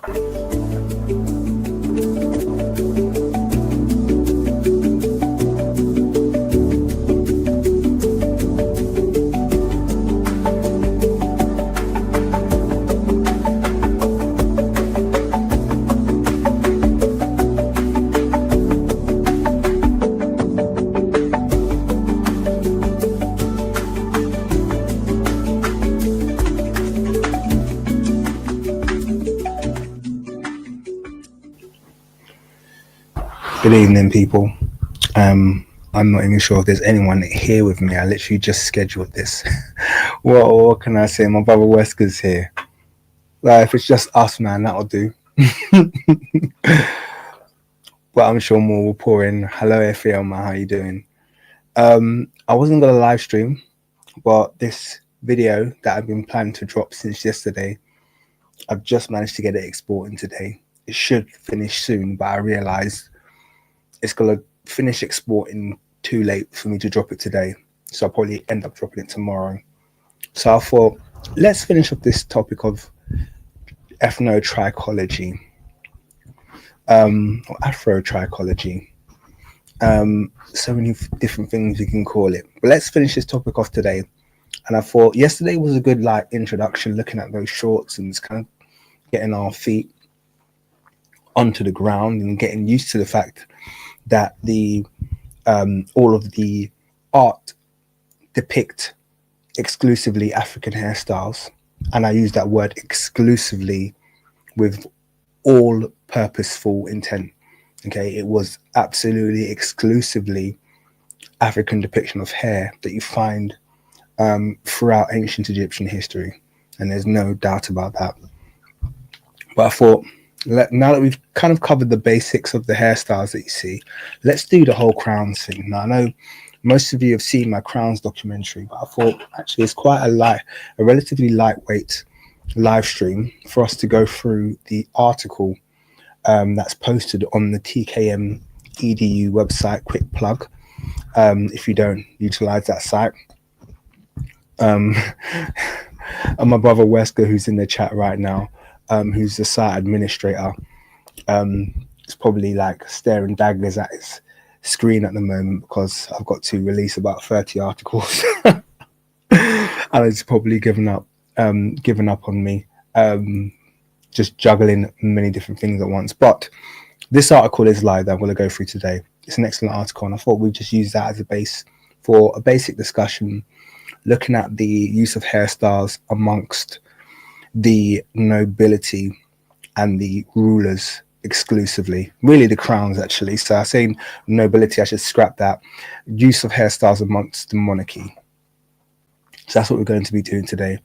Good evening, people. I'm not even sure if there's anyone here with me. I literally just scheduled this. What can I say? My brother Wesker's here. If it's just us, man, that'll do. But I'm sure more will pour in. Hello, Efielma, how you doing? I wasn't gonna live stream, but this video that I've been planning to drop since yesterday, I've just managed to get it exporting today. It should finish soon, but I realized it's gonna finish exporting too late for me to drop it today, so I'll probably end up dropping it tomorrow. So I thought, let's finish up this topic of Afro-Tricology, or Afro-Tricology. So many different things you can call it, but let's finish this topic off today. And I thought yesterday was a good introduction, looking at those shorts and just kind of getting our feet onto the ground and getting used to the fact that the all of the art depict exclusively African hairstyles, and I use that word exclusively with all purposeful intent. Okay, it was absolutely exclusively African depiction of hair that you find throughout ancient Egyptian history, and there's no doubt about that. But I thought, now that we've kind of covered the basics of the hairstyles that you see, let's do the whole crowns thing. Now, I know most of you have seen my crowns documentary, but I thought actually it's quite a relatively lightweight live stream for us to go through the article that's posted on the TKM EDU website. Quick plug, if you don't utilize that site. And my brother Wesker, who's in the chat right now, who's the site administrator, is probably staring daggers at his screen at the moment because I've got to release about 30 articles and it's probably given up on me, just juggling many different things at once. But this article is live that I'm going to go through today. It's an excellent article, and I thought we'd just use that as a base for a basic discussion, looking at the use of hairstyles amongst the nobility and the rulers exclusively, really the crowns actually. So I'm saying nobility, I should scrap that. Use of hairstyles amongst the monarchy. So that's what we're going to be doing today,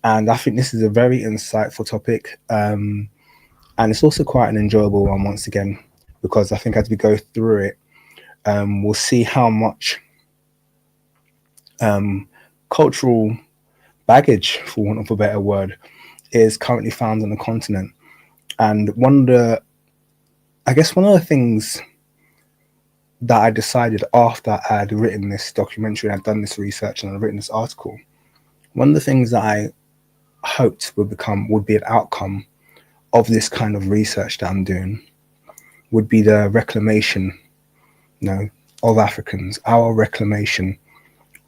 and I think this is a very insightful topic, and it's also quite an enjoyable one once again, because I think as we go through it, we'll see how much cultural baggage, for want of a better word, is currently found on the continent. And one of the things that I decided after I had written this documentary and I'd done this research and I'd written this article, one of the things that I hoped would be an outcome of this kind of research that I'm doing would be the reclamation, of Africans, our reclamation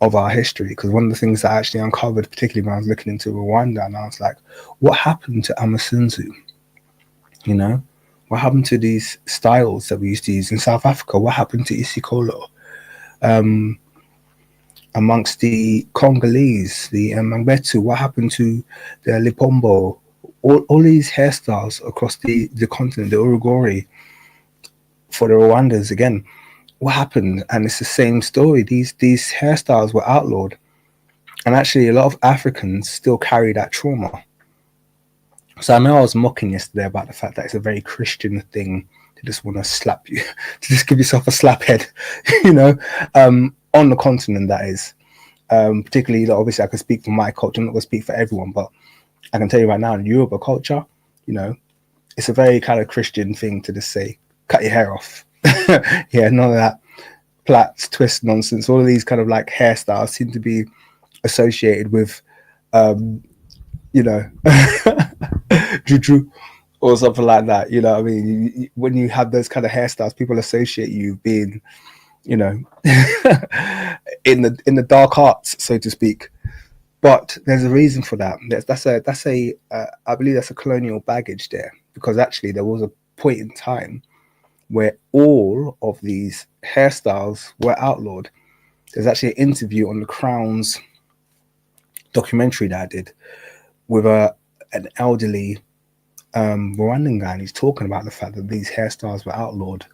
of our history. Because one of the things that I actually uncovered, particularly when I was looking into Rwanda, and I was like, what happened to Amasunzu? What happened to these styles that we used to use in South Africa? What happened to Isikolo? Amongst the Congolese, the Mangbetu, what happened to the Lipombo? All these hairstyles across the continent, the Urugori, for the Rwandans, again, what happened? And it's the same story. These hairstyles were outlawed, and actually a lot of Africans still carry that trauma. So I know I was mocking yesterday about the fact that it's a very Christian thing to just want to slap you, to just give yourself a slap head, on the continent, that is. Particularly, obviously, I can speak for my culture. I'm not going to speak for everyone, but I can tell you right now, in Yoruba culture, it's a very kind of Christian thing to just say, cut your hair off. Yeah, none of that plaits, twists nonsense. All of these kind of hairstyles seem to be associated with, juju, or something like that. You know what I mean? When you have those kind of hairstyles, people associate you being, you know, in the dark arts, so to speak. But there's a reason for that. I believe that's a colonial baggage there, because actually there was a point in time where all of these hairstyles were outlawed. There's actually an interview on the Crown's documentary that I did with an elderly Rwandan guy, and he's talking about the fact that these hairstyles were outlawed.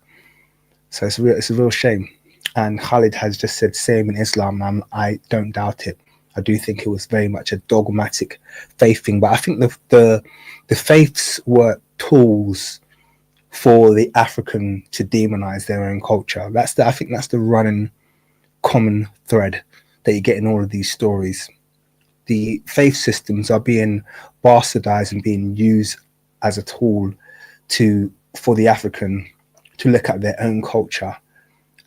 So it's a real shame. And Khalid has just said same in Islam, and I don't doubt it. I do think it was very much a dogmatic faith thing, but I think the faiths were tools for the African to demonize their own culture. I think that's the running common thread that you get in all of these stories. The faith systems are being bastardized and being used as a tool for the African to look at their own culture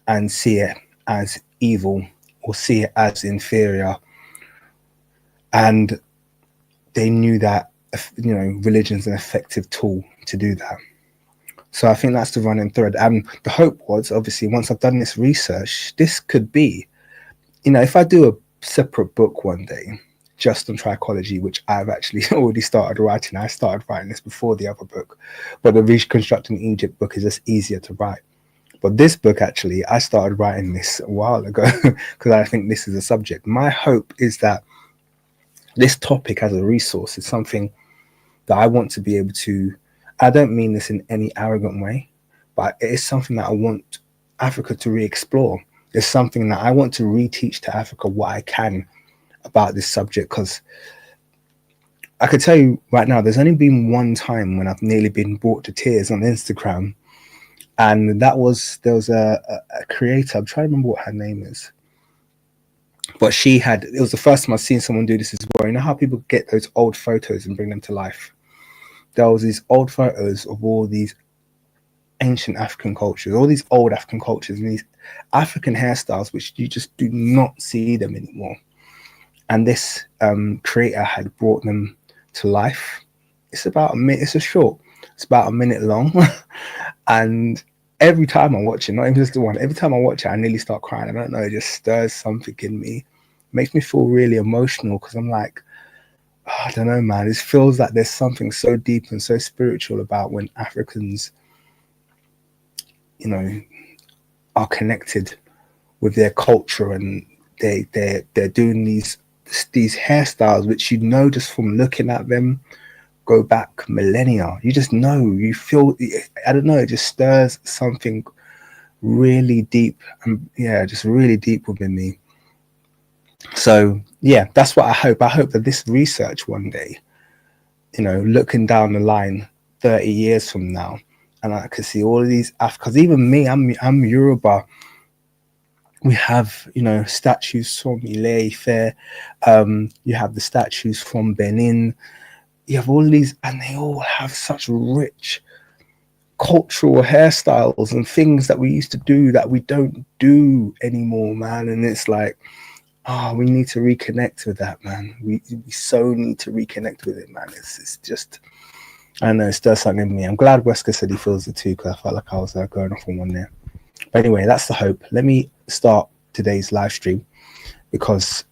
and see it as evil or see it as inferior. And they knew that, you know, religion's an effective tool to do that. So I think that's the running thread. And the hope was, obviously, once I've done this research, this could be, you know, if I do a separate book one day, just on trichology, which I've actually already started writing. I started writing this before the other book, but the Reconstructing Egypt book is just easier to write. But this book, actually, I started writing this a while ago because I think this is a subject. My hope is that this topic as a resource is something that I want to be able to, I don't mean this in any arrogant way, but it is something that I want Africa to re-explore. It's something that I want to reteach to Africa what I can about this subject, because I could tell you right now, there's only been one time when I've nearly been brought to tears on Instagram, and there was a creator, I'm trying to remember what her name is, but it was the first time I've seen someone do this as well. You know how people get those old photos and bring them to life? There was these old photos of all these ancient African cultures, all these old African cultures, and these African hairstyles, which you just do not see them anymore. And this creator had brought them to life. It's about a minute. It's about a minute long. And every time I watch it, not even just the one, every time I watch it, I nearly start crying. I don't know, it just stirs something in me. It makes me feel really emotional, because I'm like, I don't know, man. It feels like there's something so deep and so spiritual about when Africans, you know, are connected with their culture, and they're doing these hairstyles, which, you know, just from looking at them, go back millennia. You just know, you feel, I don't know, it just stirs something really deep, and just really deep within me. So yeah, that's what I hope. I hope that this research one day, you know, looking down the line 30 years from now, and I could see all of these, because even me, I'm Yoruba. We have, you know, statues from Ile-Ife. You have the statues from Benin. You have all these, and they all have such rich cultural hairstyles and things that we used to do that we don't do anymore, man. And it's like, we need to reconnect with that, man. We so need to reconnect with it, man. It's just, I don't know, it does something in me. I'm glad Wesker said he feels it too, because I felt like I was going off on one there. But anyway, that's the hope. Let me start today's live stream, because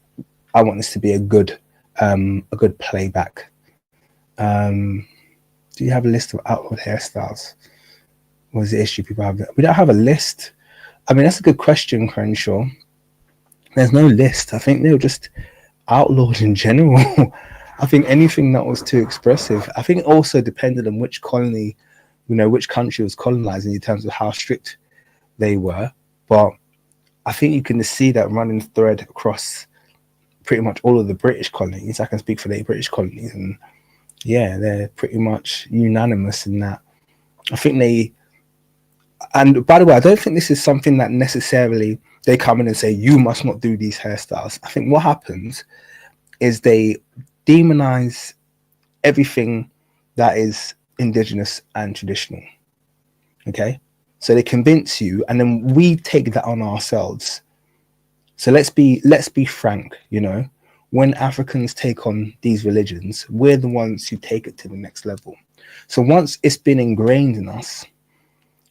I want this to be a good playback. Do you have a list of outlawed hairstyles? What is the issue people have? We don't have a list. I mean, that's a good question, Crenshaw. There's no list. I think they were just outlawed in general. I think anything that was too expressive. I think it also depended on which colony, you know, which country was colonizing in terms of how strict they were. But I think you can see that running thread across pretty much all of the British colonies. I can speak for the British colonies, and yeah, they're pretty much unanimous in that. I think and by the way, I don't think this is something that necessarily they come in and say, you must not do these hairstyles. I think what happens is they demonize everything that is indigenous and traditional. Okay? So they convince you, and then we take that on ourselves. So let's be frank, you know, when Africans take on these religions, we're the ones who take it to the next level. So once it's been ingrained in us,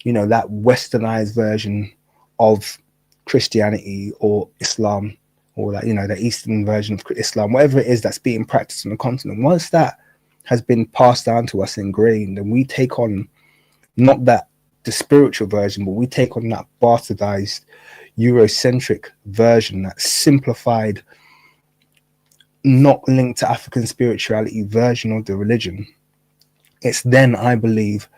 you know, that westernized version of Christianity or Islam, or that, you know, the Eastern version of Islam, whatever it is that's being practiced on the continent, once that has been passed down to us, ingrained, and we take on not that the spiritual version, but we take on that bastardized Eurocentric version, that simplified, not linked to African spirituality version of the religion. It's then, I believe,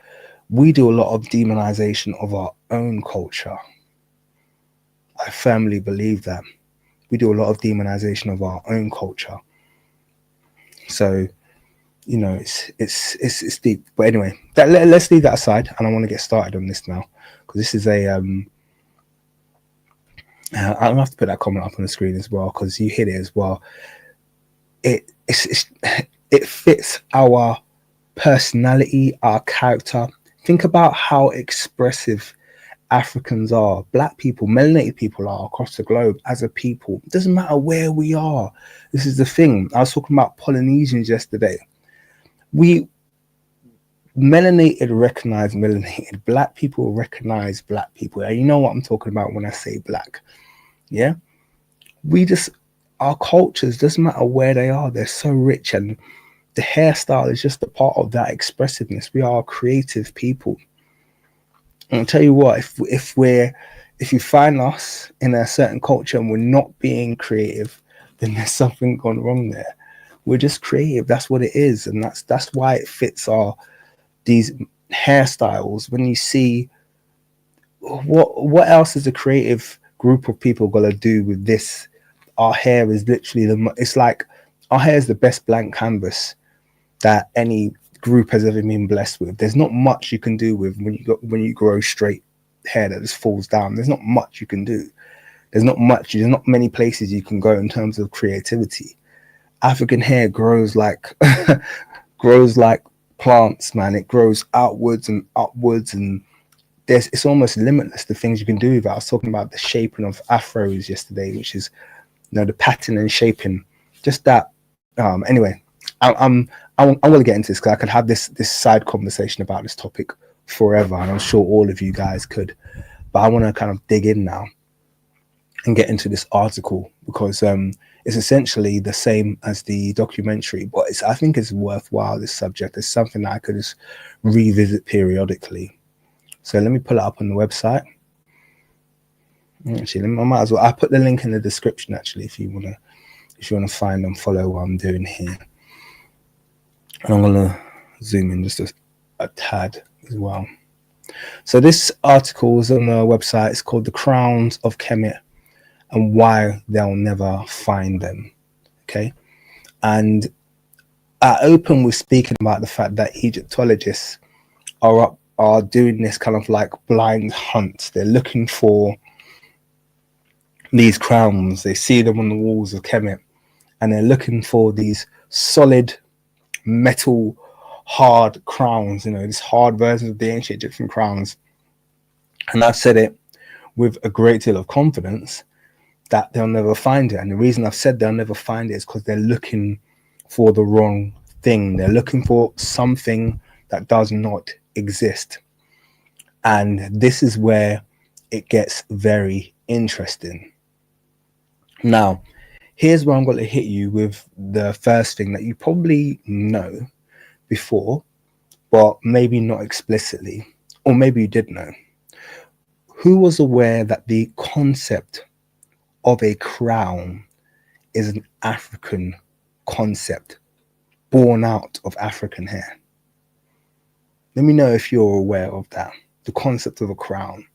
we do a lot of demonization of our own culture. I firmly believe that we do a lot of demonization of our own culture. So, you know, it's deep. But anyway, let's leave that aside, and I want to get started on this now, because this is a I'll have to put that comment up on the screen as well, because you hit it as well. It fits our personality, our character. Think about how expressive Africans are, black people, melanated people are across the globe as a people. It doesn't matter where we are. This is the thing. I was talking about Polynesians yesterday. We melanated recognize melanated. Black people recognize black people. And you know what I'm talking about when I say black. Yeah. Our cultures, doesn't matter where they are, they're so rich, and the hairstyle is just a part of that expressiveness. We are creative people. And I'll tell you what, if you find us in a certain culture and we're not being creative, then there's something gone wrong there. We're just creative. That's what it is. And that's why it fits these hairstyles. When you see what else is a creative group of people got to do with this? Our hair is literally it's like our hair is the best blank canvas that any group has ever been blessed with. There's not much you can do with when you grow straight hair that just falls down. There's not much you can do. There's not many places you can go in terms of creativity. African hair grows like plants, man. It grows outwards and upwards, and it's almost limitless, the things you can do with it. I was talking about the shaping of afros yesterday, which is, you know, the pattern and shaping, just that. Anyway, I want to get into this, because I could have this side conversation about this topic forever, and I'm sure all of you guys could. But I want to kind of dig in now and get into this article, because it's essentially the same as the documentary, but I think it's worthwhile, this subject. It's something that I could just revisit periodically. So let me pull it up on the website. Actually, I might as well. I put the link in the description, actually, if you wanna find and follow what I'm doing here. And I'm gonna zoom in just a tad as well. So this article is on the website. It's called "The Crowns of Kemet and Why They'll Never Find Them." Okay, and I open with speaking about the fact that Egyptologists are doing this kind of like blind hunt. They're looking for these crowns. They see them on the walls of Kemet, and they're looking for these solid metal hard crowns, you know, these hard versions of the ancient Egyptian crowns. And I've said it with a great deal of confidence that they'll never find it. And the reason I've said they'll never find it is because they're looking for the wrong thing. They're looking for something that does not exist. And this is where it gets very interesting. Now, here's where I'm going to hit you with the first thing that you probably know before, but maybe not explicitly, or maybe you did know. Who was aware that the concept of a crown is an African concept born out of African hair? Let me know if you're aware of that, the concept of a crown.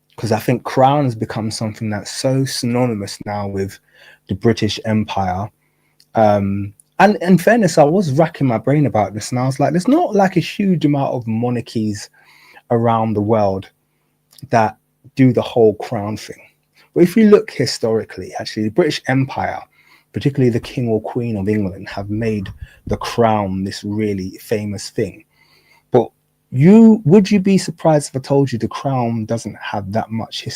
Because I think crown has become something that's so synonymous now with the British Empire. And in fairness, I was racking my brain about this, and I was like, there's not like a huge amount of monarchies around the world that do the whole crown thing. But if you look historically, actually, the British Empire, particularly the King or Queen of England, have made the crown this really famous thing. But would you be surprised if I told you the crown doesn't have that much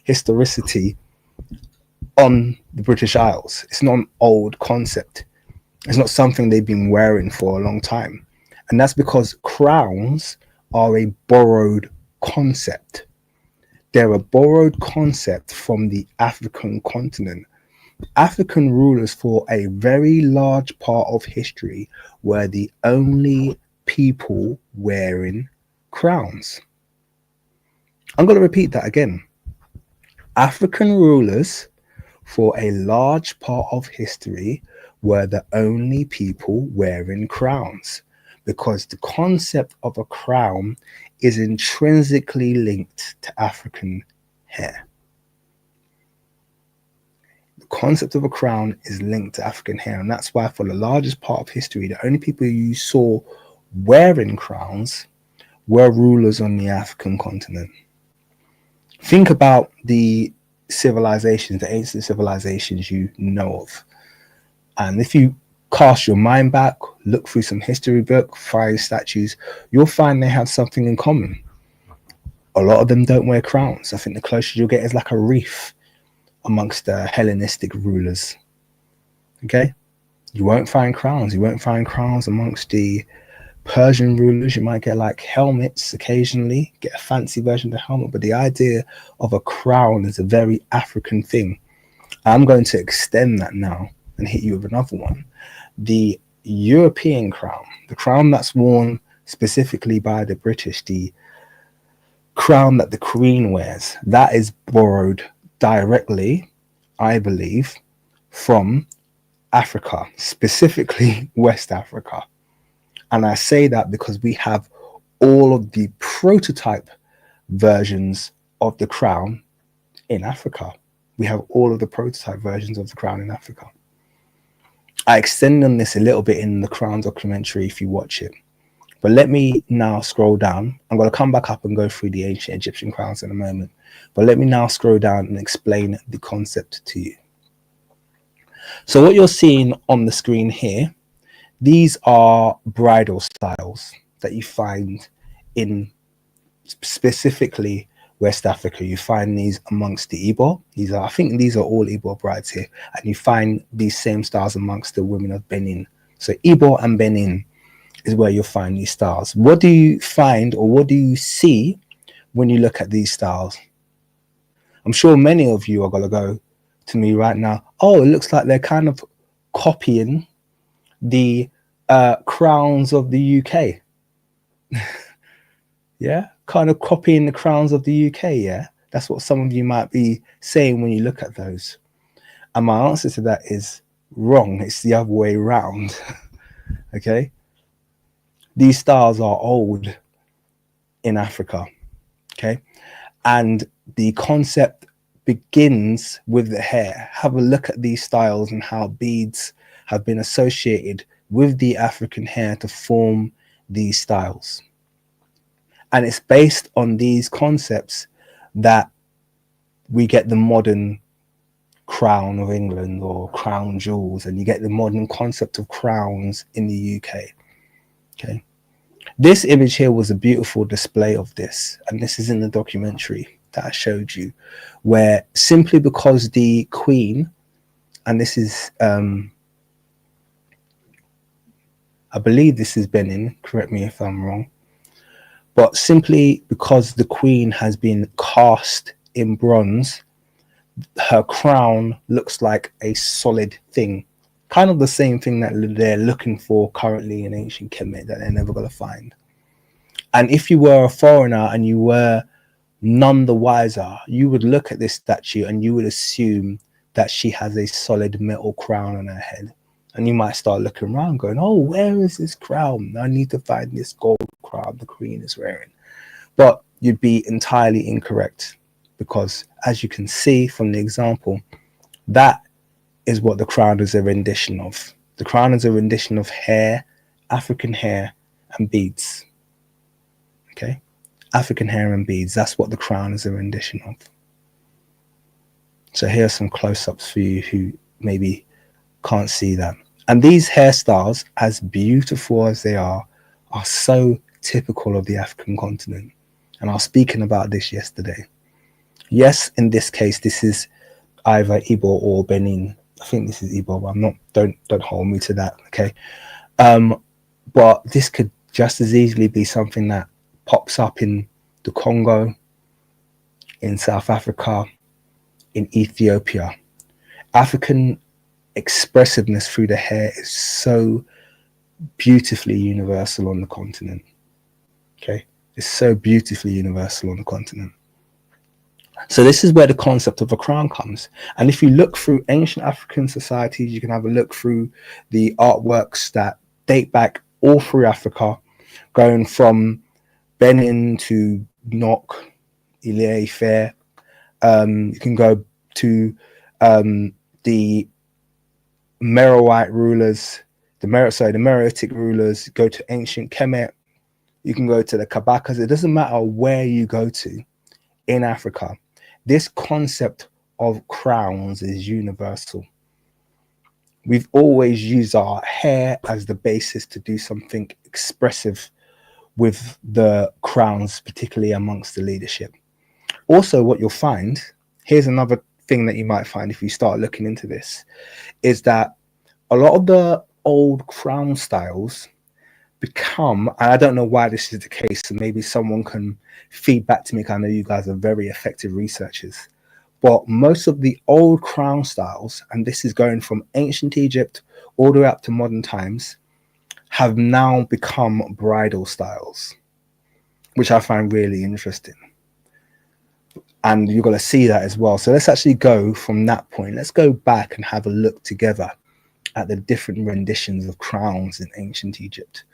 historicity on the British Isles? It's not an old concept. It's not something they've been wearing for a long time. And that's because crowns are a borrowed concept. They're a borrowed concept from the African continent. African rulers for a very large part of history were the only people wearing crowns. I'm going to repeat that again. African rulers for a large part of history were the only people wearing crowns, because the concept of a crown is intrinsically linked to African hair. The concept of a crown is linked to African hair, and that's why for the largest part of history, the only people you saw wearing crowns were rulers on the African continent. Think about the civilizations, the ancient civilizations you know of. And if you cast your mind back, look through some history book, find statues, you'll find they have something in common. A lot of them don't wear crowns. I think the closest you'll get is like a wreath amongst the Hellenistic rulers. Okay? You won't find crowns. You won't find crowns amongst the Persian rulers. You might get like helmets occasionally, get a fancy version of the helmet, but the idea of a crown is a very African thing. I'm going to extend that now and hit you with another one. The European crown, the crown that's worn specifically by the British, the crown that the Queen wears, that is borrowed directly, I believe, from Africa, specifically West Africa. And I say that because we have all of the prototype versions of the crown in Africa. We have all of the prototype versions of the crown in Africa. I extend on this a little bit in the Crown documentary if you watch it. But let me now scroll down. I'm going to come back up and go through the ancient Egyptian crowns in a moment. But let me now scroll down and explain the concept to you. So what you're seeing on the screen here, these are bridal styles that you find in specifically West Africa. You find these amongst the Igbo. I think these are all Igbo brides here. And you find these same styles amongst the women of Benin. So Igbo and Benin is where you'll find these styles. What do you find, or what do you see when you look at these styles? I'm sure many of you are going to go to me right now, oh, it looks like they're kind of copying the crowns of the UK. Yeah, kind of copying the crowns of the UK. Yeah, that's what some of you might be saying when you look at those. And my answer to that is wrong. It's the other way around. Okay, these styles are old in Africa. Okay, and the concept begins with the hair. Have a look at these styles and how beads have been associated with the African hair to form these styles. And it's based on these concepts that we get the modern crown of England or crown jewels, and you get the modern concept of crowns in the UK. Okay. This image here was a beautiful display of this, and this is in the documentary that I showed you, where simply because the Queen, and this is I believe this is Benin, correct me if I'm wrong, but simply because the Queen has been cast in bronze, her crown looks like a solid thing, kind of the same thing that they're looking for currently in ancient Kemet that they're never going to find. And if you were a foreigner and you were none the wiser, you would look at this statue and you would assume that she has a solid metal crown on her head. And you might start looking around going, oh, where is this crown? I need to find this gold crown the Queen is wearing. But you'd be entirely incorrect, because as you can see from the example, that is what the crown is a rendition of. The crown is a rendition of hair, African hair, and beads. Okay? African hair and beads. That's what the crown is a rendition of. So here are some close-ups for you who maybe can't see that. And these hairstyles, as beautiful as they are so typical of the African continent. And I was speaking about this yesterday. Yes, in this case, this is either Igbo or Benin. I think this is Igbo, but I'm not. Don't hold me to that. Okay, but this could just as easily be something that pops up in the Congo, in South Africa, in Ethiopia. African expressiveness through the hair is so beautifully universal on the continent. Okay, it's so beautifully universal on the continent. So this is where the concept of a crown comes. And if you look through ancient African societies, you can have a look through the artworks that date back all through Africa, going from Benin to Nok, Ile Ife. You can go to the Meroite rulers, the Meroitic rulers, go to ancient Kemet. You can go to the Kabakas. It doesn't matter where you go to in Africa. This concept of crowns is universal. We've always used our hair as the basis to do something expressive with the crowns, particularly amongst the leadership. Also, what you'll find, here's another thing that you might find if you start looking into this, is that a lot of the old crown styles become, and I don't know why this is the case, so maybe someone can feed back to me, because I know you guys are very effective researchers, but most of the old crown styles, and this is going from ancient Egypt all the way up to modern times, have now become bridal styles, which I find really interesting. And you're going to see that as well. So let's actually go from that point. Let's go back and have a look together at the different renditions of crowns in ancient Egypt.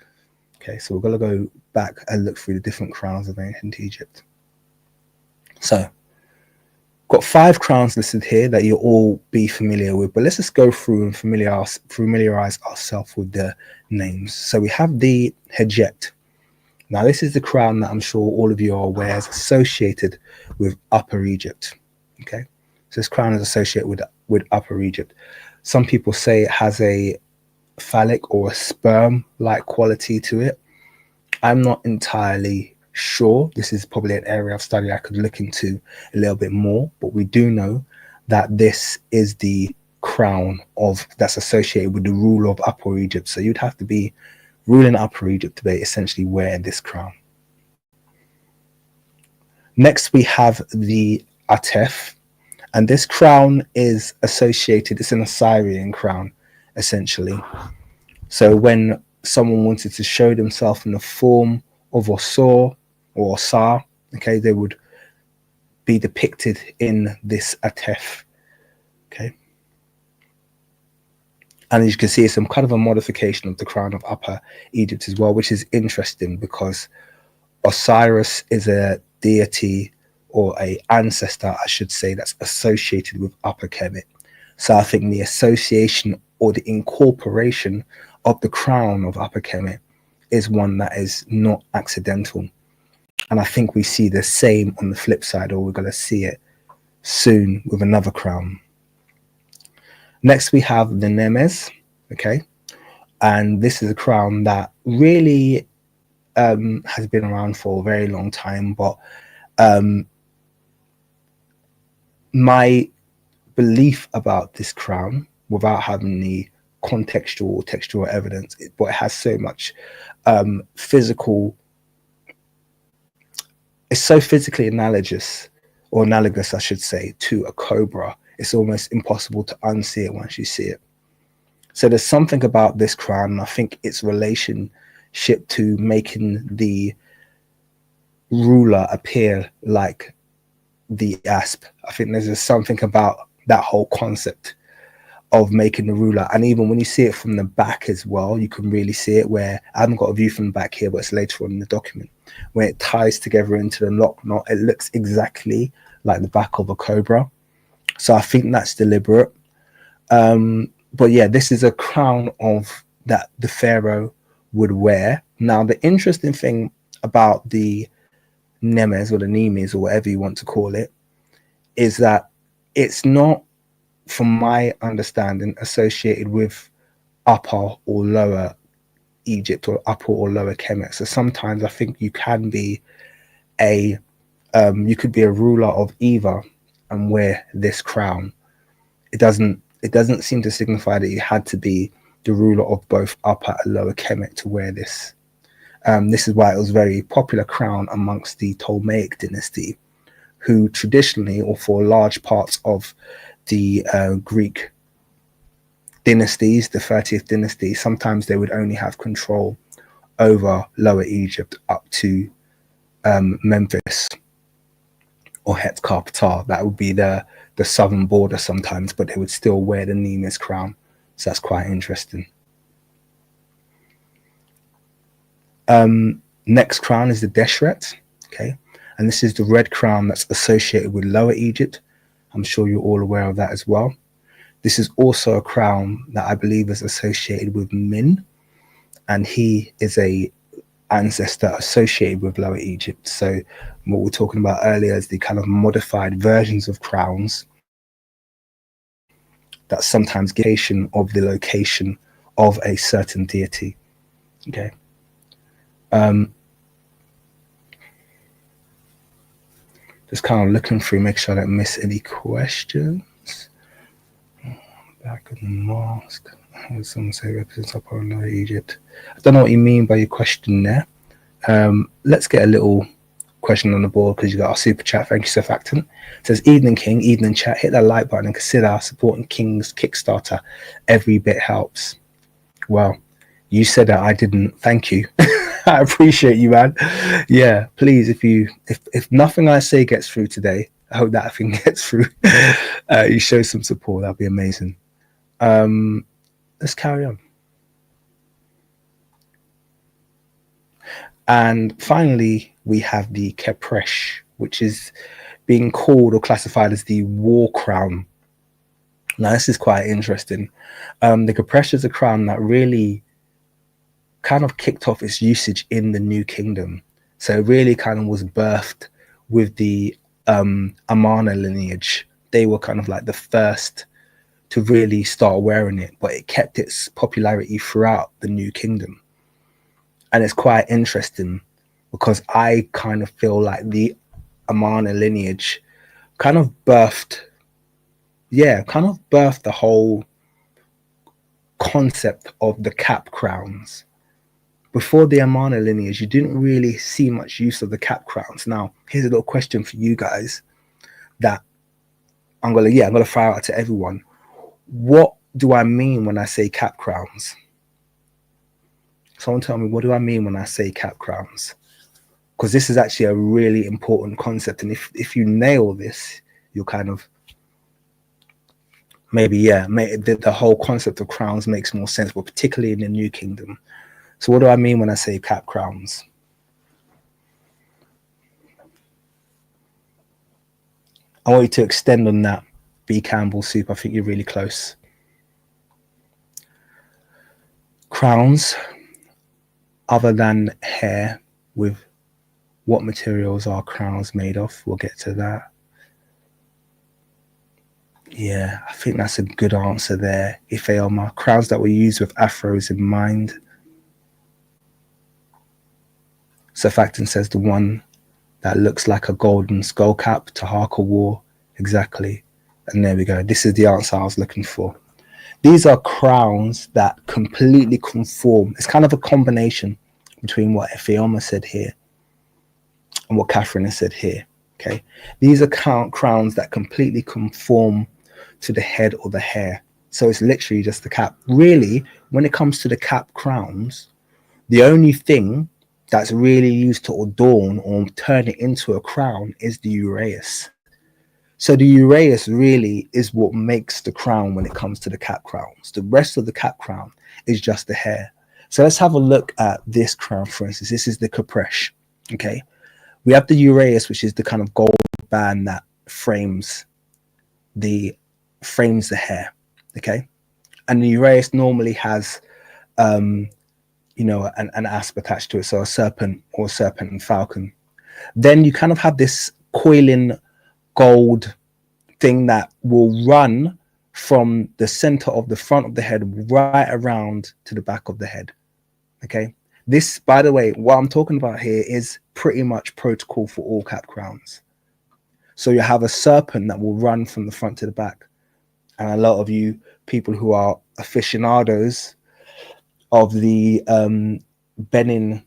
Okay, so we're going to go back and look through the different crowns of ancient Egypt. So, got 5 crowns listed here that you'll all be familiar with, but let's just go through and familiarize ourselves with the names. So we have the Heject. Now, this is the crown that I'm sure all of you are aware is associated with Upper Egypt. Okay, so this crown is associated with Upper Egypt. Some people say it has a phallic or a sperm-like quality to it. I'm not entirely sure. This is probably an area of study I could look into a little bit more, but we do know that this is the crown that's associated with the rule of Upper Egypt. So you'd have to be ruling Upper Egypt to be essentially wear this crown. Next, we have the Atef, and this crown is associated, it's an Assyrian crown, essentially. So when someone wanted to show themselves in the form of Osor or Osar, okay, they would be depicted in this Atef, okay. And as you can see, it's some kind of a modification of the crown of Upper Egypt as well, which is interesting because Osiris is a deity or a ancestor, I should say, that's associated with Upper Kemet. So I think the association or the incorporation of the crown of Upper Kemet is one that is not accidental. And I think we see the same on the flip side, or we're going to see it soon with another crown. Next, we have the Nemes, okay? And this is a crown that really has been around for a very long time, but my belief about this crown, without having the contextual or textual evidence, but it has so much physical, it's so physically analogous, or analogous, I should say, to a cobra. It's almost impossible to unsee it once you see it. So there's something about this crown, and I think its relationship to making the ruler appear like the asp. I think there's just something about that whole concept of making the ruler. And even when you see it from the back as well, you can really see it, where I haven't got a view from the back here, but it's later on in the document, where it ties together into the lock knot. It looks exactly like the back of a cobra. So I think that's deliberate. But yeah, this is a crown of that the pharaoh would wear. Now, the interesting thing about the Nemes or the Nemes or whatever you want to call it is that it's not, from my understanding, associated with Upper or Lower Egypt or Upper or Lower Kemet. So sometimes I think you can be you could be a ruler of either and wear this crown. It doesn't seem to signify that you had to be the ruler of both Upper and Lower Kemet to wear this This is why it was a very popular crown amongst the Ptolemaic dynasty, who traditionally, or for large parts of the Greek dynasties, the 30th dynasty, sometimes they would only have control over Lower Egypt up to Memphis or Het Karpatar. That would be the southern border sometimes, but they would still wear the Nemes crown. So that's quite interesting. Next crown is the Deshret, okay, and this is the red crown that's associated with Lower Egypt. I'm sure you're all aware of that as well. This is also a crown that I believe is associated with Min, and he is a ancestor associated with Lower Egypt. So what we're talking about earlier is the kind of modified versions of crowns that sometimes give indication of the location of a certain deity. Okay. Just kind of looking through, make sure I don't miss any questions. Back of the mask. Someone say represents Upper and Lower Egypt. I don't know what you mean by your question there. Let's get a little question on the board because you got our super chat. Thank you, Surfactant. It says, evening King, evening chat. Hit that like button and consider supporting King's Kickstarter. Every bit helps. Well, you said that, I didn't. Thank you. I appreciate you, man. Yeah, please, if nothing I say gets through today, I hope that thing gets through. You show some support, that'd be amazing. Let's carry on. And finally, we have the Kepresh, which is being called or classified as the war crown. Now, this is quite interesting. The Kepresh is a crown that really kind of kicked off its usage in the New Kingdom. So it really kind of was birthed with the Amarna lineage. They were kind of like the first to really start wearing it, but it kept its popularity throughout the New Kingdom. And it's quite interesting because I kind of feel like the Amarna lineage kind of birthed the whole concept of the cap crowns. Before the Amarna lineage, you didn't really see much use of the cap crowns. Now, here's a little question for you guys that I'm gonna fire out to everyone. What do I mean when I say cap crowns? Someone tell me, what do I mean when I say cap crowns? Because this is actually a really important concept, and if you nail this, you'll kind of the whole concept of crowns makes more sense, but particularly in the New Kingdom. So what do I mean when I say cap crowns? I want you to extend on that. B. Campbell Soup, I think you're really close. Crowns, other than hair, with what materials are crowns made of? We'll get to that. Yeah, I think that's a good answer there. Ifeoma, crowns that were used with afros in mind. Surfactant says the one that looks like a golden skull cap. Tahaka wore. Exactly. And there we go. This is the answer I was looking for. These are crowns that completely conform. It's kind of a combination between what Ifeoma said here and what Catherine has said here. Okay. These are crowns that completely conform to the head or the hair. So it's literally just the cap. Really, when it comes to the cap crowns, the only thing that's really used to adorn or turn it into a crown is the uraeus. So the uraeus really is what makes the crown when it comes to the cap crowns. The rest of the cap crown is just the hair. So let's have a look at this crown, for instance. This is the Kepresh, okay? We have the uraeus, which is the kind of gold band that frames the hair, okay? And the uraeus normally has an asp attached to it, so a serpent or serpent and falcon. Then you kind of have this coiling gold thing that will run from the center of the front of the head right around to the back of the head. Okay, this, by the way, what I'm talking about here is pretty much protocol for all cap crowns. So you have a serpent that will run from the front to the back, and a lot of you people who are aficionados of the Benin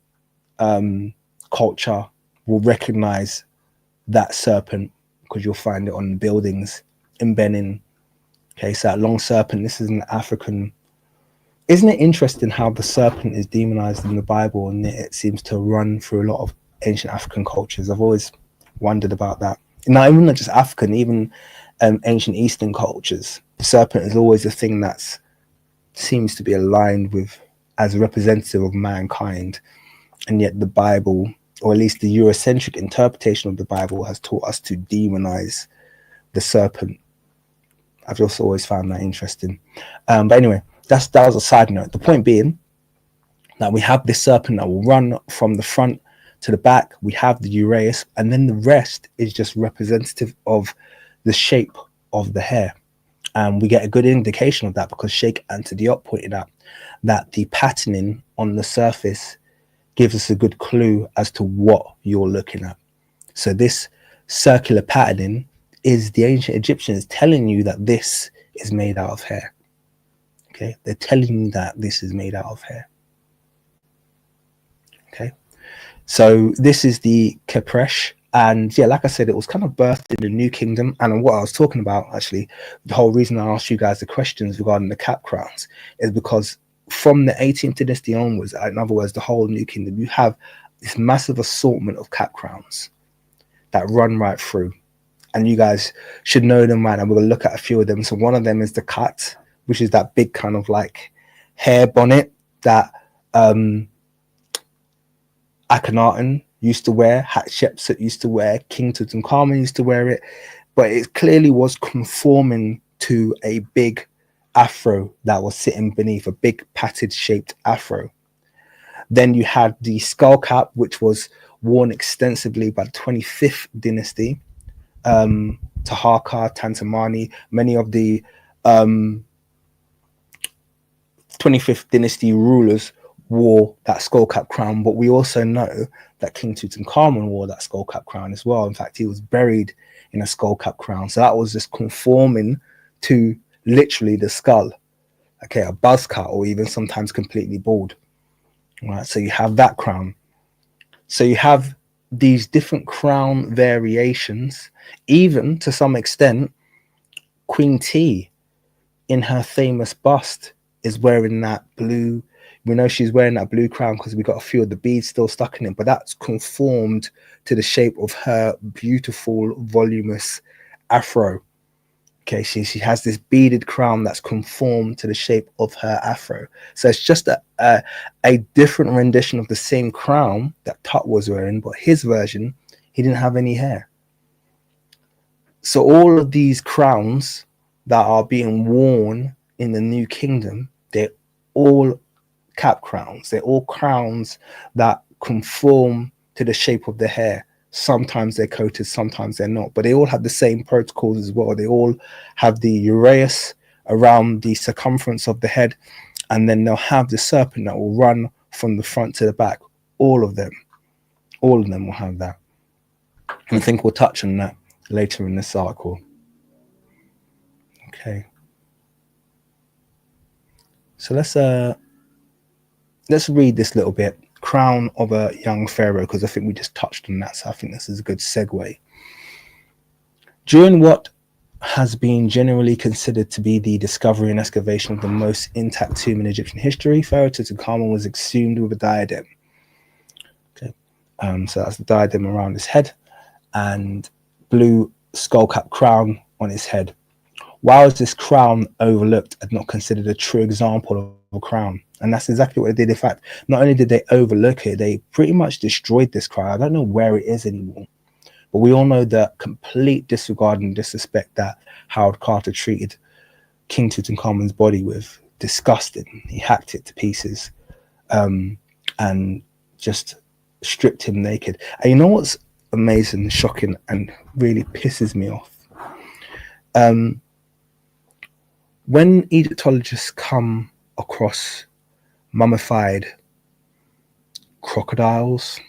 culture will recognize that serpent, because you'll find it on buildings in Benin. Okay, so that long serpent, this is an African. Isn't it interesting how the serpent is demonized in the Bible, and it seems to run through a lot of ancient African cultures? I've always wondered about that. Now, even not just African, even ancient Eastern cultures, the serpent is always a thing that seems to be aligned with as a representative of mankind. And yet the Bible, or at least the Eurocentric interpretation of the Bible, has taught us to demonize the serpent. I've just always found that interesting. But anyway, that was a side note. The point being that we have this serpent that will run from the front to the back. We have the uraeus, and then the rest is just representative of the shape of the hair. And we get a good indication of that because Sheikh Anta Diop pointed out that the patterning on the surface gives us a good clue as to what you're looking at. So this circular patterning is the ancient Egyptians telling you that this is made out of hair. Okay, they're telling you that this is made out of hair. Okay, so this is the Kepresh, and yeah, like I said, it was kind of birthed in the New Kingdom. And what I was talking about, actually, the whole reason I asked you guys the questions regarding the cap crowns is because from the 18th dynasty onwards, in other words, the whole New Kingdom, you have this massive assortment of cap crowns that run right through. And you guys should know them, right? And we're going to look at a few of them. So one of them is the kat, which is that big kind of like hair bonnet that Akhenaten used to wear, Hatshepsut used to wear, King Tutankhamun used to wear it. But it clearly was conforming to a big afro that was sitting beneath, a big patted shaped afro. Then you had the skull cap, which was worn extensively by the 25th dynasty. Taharqa, Tantamani, many of the 25th dynasty rulers wore that skull cap crown, but we also know that King Tutankhamun wore that skull cap crown as well. In fact, he was buried in a skull cap crown, so that was just conforming to literally the skull. Okay, a buzz cut, or even sometimes completely bald. Right, so you have that crown. So you have these different crown variations. Even to some extent, Queen T in her famous bust is wearing that blue. We know she's wearing that blue crown because we got a few of the beads still stuck in it, but that's conformed to the shape of her beautiful, voluminous afro. Okay, she has this beaded crown that's conformed to the shape of her afro. So it's just a different rendition of the same crown that Tut was wearing, but his version, he didn't have any hair. So all of these crowns that are being worn in the New Kingdom, they're all cap crowns. They're all crowns that conform to the shape of the hair. Sometimes they're coated, sometimes they're not, but they all have the same protocols as well. They all have the uraeus around the circumference of the head, and then they'll have the serpent that will run from the front to the back. All of them will have that. And I think we'll touch on that later in this article. Okay, so let's read this little bit. Crown of a young pharaoh, because I think we just touched on that, so I think this is a good segue. During what has been generally considered to be the discovery and excavation of the most intact tomb in Egyptian history, Pharaoh Tutankhamun was exhumed with a diadem. Okay, so that's the diadem around his head and blue skull cap crown on his head. Why was this crown overlooked and not considered a true example of a crown? And that's exactly what they did. In fact, not only did they overlook it, they pretty much destroyed this crown. I don't know where it is anymore, but we all know the complete disregard and disrespect that Howard Carter treated King Tutankhamun's body with. Disgusting. He hacked it to pieces and just stripped him naked. And you know what's amazing, shocking, and really pisses me off? When Egyptologists come across mummified crocodiles,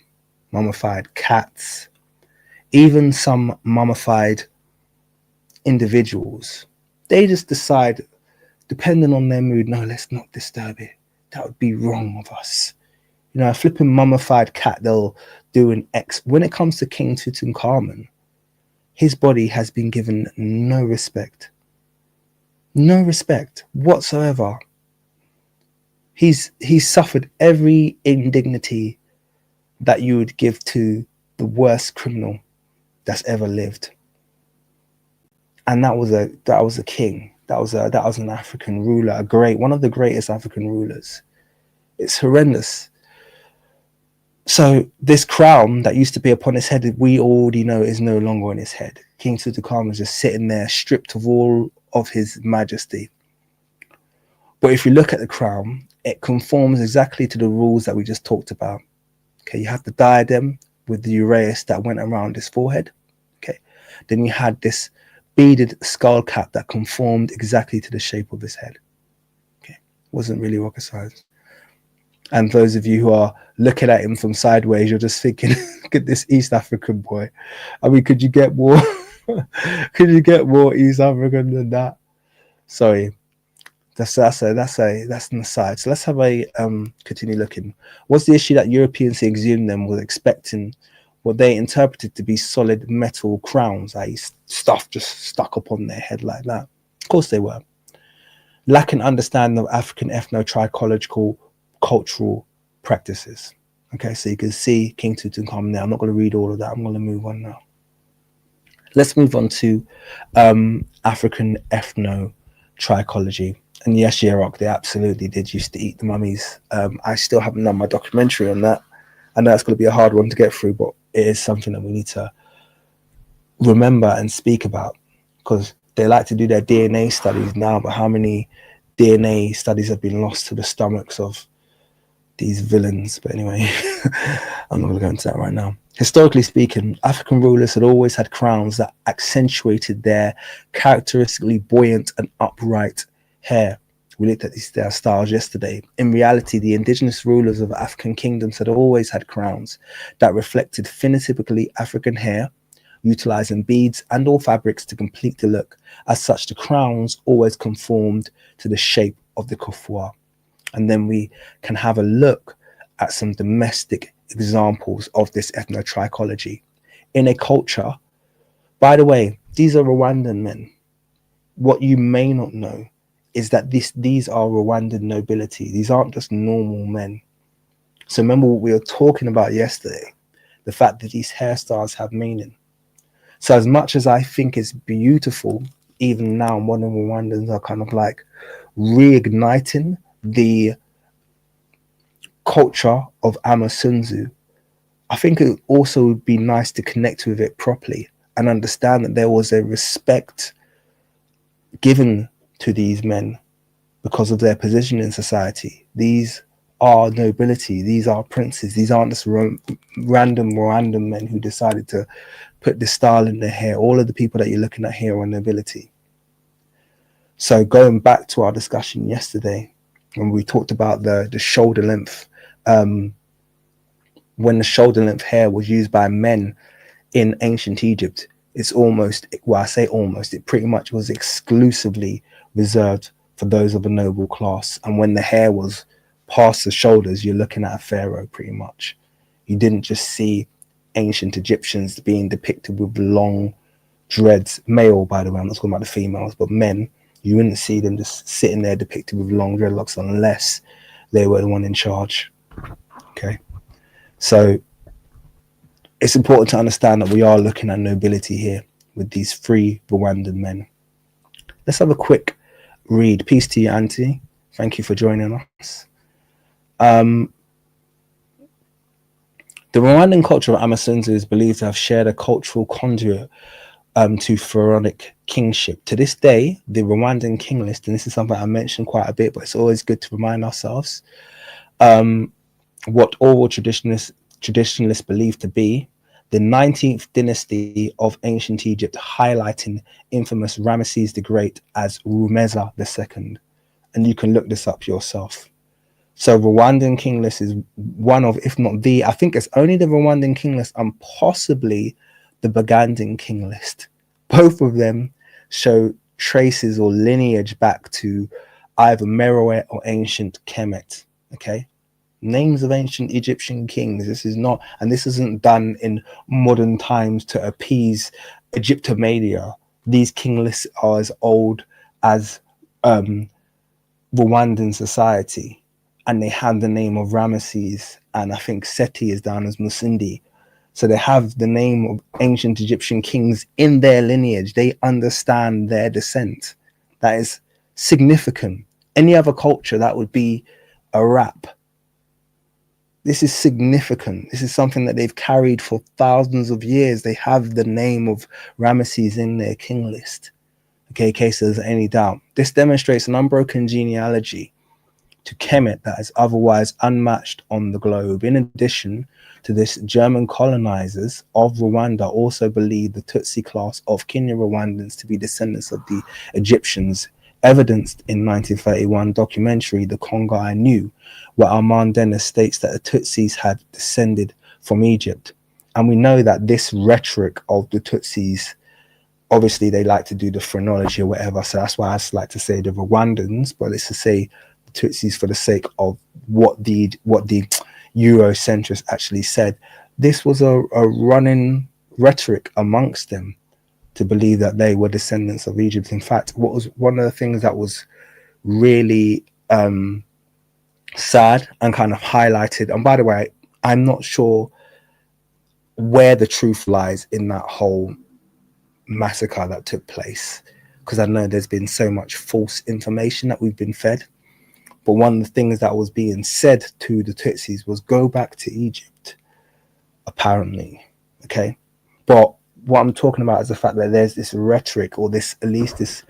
mummified cats, even some mummified individuals, they just decide, depending on their mood, no, let's not disturb it. That would be wrong of us. You know, a flipping mummified cat, they'll do an X. When it comes to King Tutankhamun, his body has been given no respect. No respect whatsoever. He's suffered every indignity that you would give to the worst criminal that's ever lived. And that was a king. That was an African ruler, one of the greatest African rulers. It's horrendous. So this crown that used to be upon his head, we already know is no longer on his head. King Tutankhamun is just sitting there, stripped of all of his majesty. But if you look at the crown, it conforms exactly to the rules that we just talked about. Okay, you have the diadem with the uraeus that went around his forehead. Okay, then you had this beaded skull cap that conformed exactly to the shape of his head. Okay, wasn't really rocket science. And those of you who are looking at him from sideways, you're just thinking, look at this East African boy. I mean, could you get more? Could you get more East African than that? Sorry, that's an aside. So let's have a continue looking. What's the issue that Europeans exhumed them was expecting what they interpreted to be solid metal crowns, i.e. stuff just stuck up on their head like that? Of course they were. Lacking understanding of African ethno-tricological cultural practices. Okay, so you can see King Tutankhamun there. I'm not going to read all of that. I'm going to move on now. Let's move on to African ethno-tricology. And yes, Yerok, they absolutely did used to eat the mummies. I still haven't done my documentary on that. I know it's going to be a hard one to get through, but it is something that we need to remember and speak about, because they like to do their DNA studies now, but how many DNA studies have been lost to the stomachs of these villains? But anyway, I'm not going to go into that right now. Historically speaking, African rulers had always had crowns that accentuated their characteristically buoyant and upright hair. We looked at these their styles yesterday. In reality, the indigenous rulers of African kingdoms had always had crowns that reflected phenotypically African hair, utilizing beads and or fabrics to complete the look. As such, the crowns always conformed to the shape of the coiffure. And then we can have a look at some domestic examples of this ethno-tricology in a culture. By the way, these are Rwandan men. What you may not know is that these are Rwandan nobility. These aren't just normal men. So remember what we were talking about yesterday, the fact that these hairstyles have meaning. So as much as I think it's beautiful, even now modern Rwandans are kind of like reigniting the culture of Amasunzu, I think it also would be nice to connect with it properly and understand that there was a respect given to these men because of their position in society. These are nobility, these are princes, these aren't just random men who decided to put this style in their hair. All of the people that you're looking at here are nobility. So going back to our discussion yesterday, when we talked about the shoulder length, when the shoulder length hair was used by men in ancient Egypt, it's almost, well, I say almost, it pretty much was exclusively reserved for those of a noble class. And when the hair was past the shoulders, you're looking at a pharaoh pretty much. You didn't just see ancient Egyptians being depicted with long dreads, male, by the way, I'm not talking about the females, but men. You wouldn't see them just sitting there depicted with long dreadlocks unless they were the one in charge. Okay, so it's important to understand that we are looking at nobility here with these three Rwandan men. Let's have a quick read. Peace to you, Auntie. Thank you for joining us. The Rwandan culture of Amasunzu is believed to have shared a cultural conduit to pharaonic kingship. To this day, the Rwandan king list, and this is something I mentioned quite a bit, but it's always good to remind ourselves, what oral traditionalists believe to be the 19th dynasty of ancient Egypt, highlighting infamous Ramesses the Great as Rumeza II. And you can look this up yourself. So Rwandan king list is one of, if not the, I think it's only the Rwandan king list and possibly the Bagandan king list. Both of them show traces or lineage back to either Meroe or ancient Kemet. Okay, names of ancient Egyptian kings. This is not, and this isn't done in modern times to appease Egyptomania. These king lists are as old as Rwandan society, and they have the name of Ramesses, and I think Seti is down as Musindi. So they have the name of ancient Egyptian kings in their lineage. They understand their descent. That is significant. Any other culture, that would be a wrap. This is significant. This is something that they've carried for thousands of years. They have the name of Ramesses in their king list. Okay, in case there's any doubt. This demonstrates an unbroken genealogy to Kemet that is otherwise unmatched on the globe. In addition to this, German colonizers of Rwanda also believed the Tutsi class of Kenya-Rwandans to be descendants of the Egyptians, evidenced in 1931 documentary The Congo I Knew, where Amarna states that the Tutsis had descended from Egypt. And we know that this rhetoric of the Tutsis, obviously they like to do the phrenology or whatever, so that's why I just like to say the Rwandans, but it's to say the Tutsis for the sake of what the Eurocentrists actually said. This was a running rhetoric amongst them to believe that they were descendants of Egypt. In fact, what was one of the things that was really sad and kind of highlighted, and by the way, I'm not sure where the truth lies in that whole massacre that took place, because I know there's been so much false information that we've been fed. But one of the things that was being said to the Tutsis was go back to Egypt, apparently. Okay. But what I'm talking about is the fact that there's this rhetoric, or this, at least this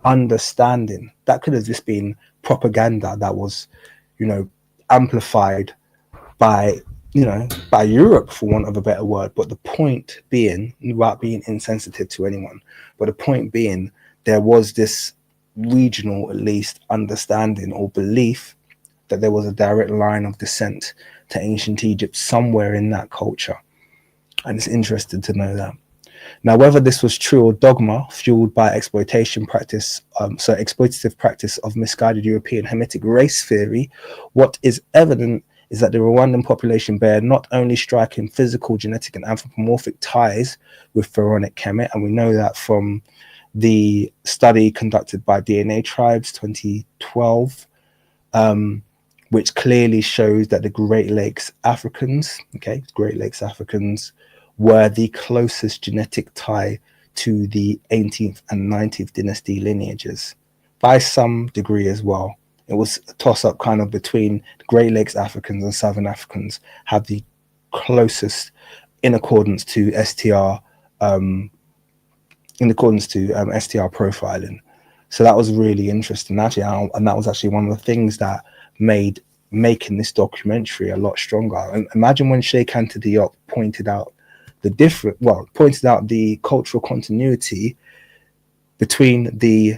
understanding, that could have just been propaganda that was, amplified by, by Europe, for want of a better word. But the point being, without being insensitive to anyone, but the point being, there was this regional, at least, understanding or belief that there was a direct line of descent to ancient Egypt somewhere in that culture. And it's interesting to know that. Now, whether this was true or dogma fueled by exploitative practice of misguided European Hamitic race theory, what is evident is that the Rwandan population bear not only striking physical, genetic, and anthropomorphic ties with pharaonic Kemet, and we know that from the study conducted by DNA Tribes 2012, which clearly shows that the Great Lakes Africans, were the closest genetic tie to the 18th and 19th dynasty lineages by some degree as well. It was a toss-up kind of between the Great Lakes Africans and Southern Africans have the closest in accordance to STR profiling. So that was really interesting, actually, and that was actually one of the things that made making this documentary a lot stronger. And imagine when Sheikh Anta Diop pointed out the cultural continuity between the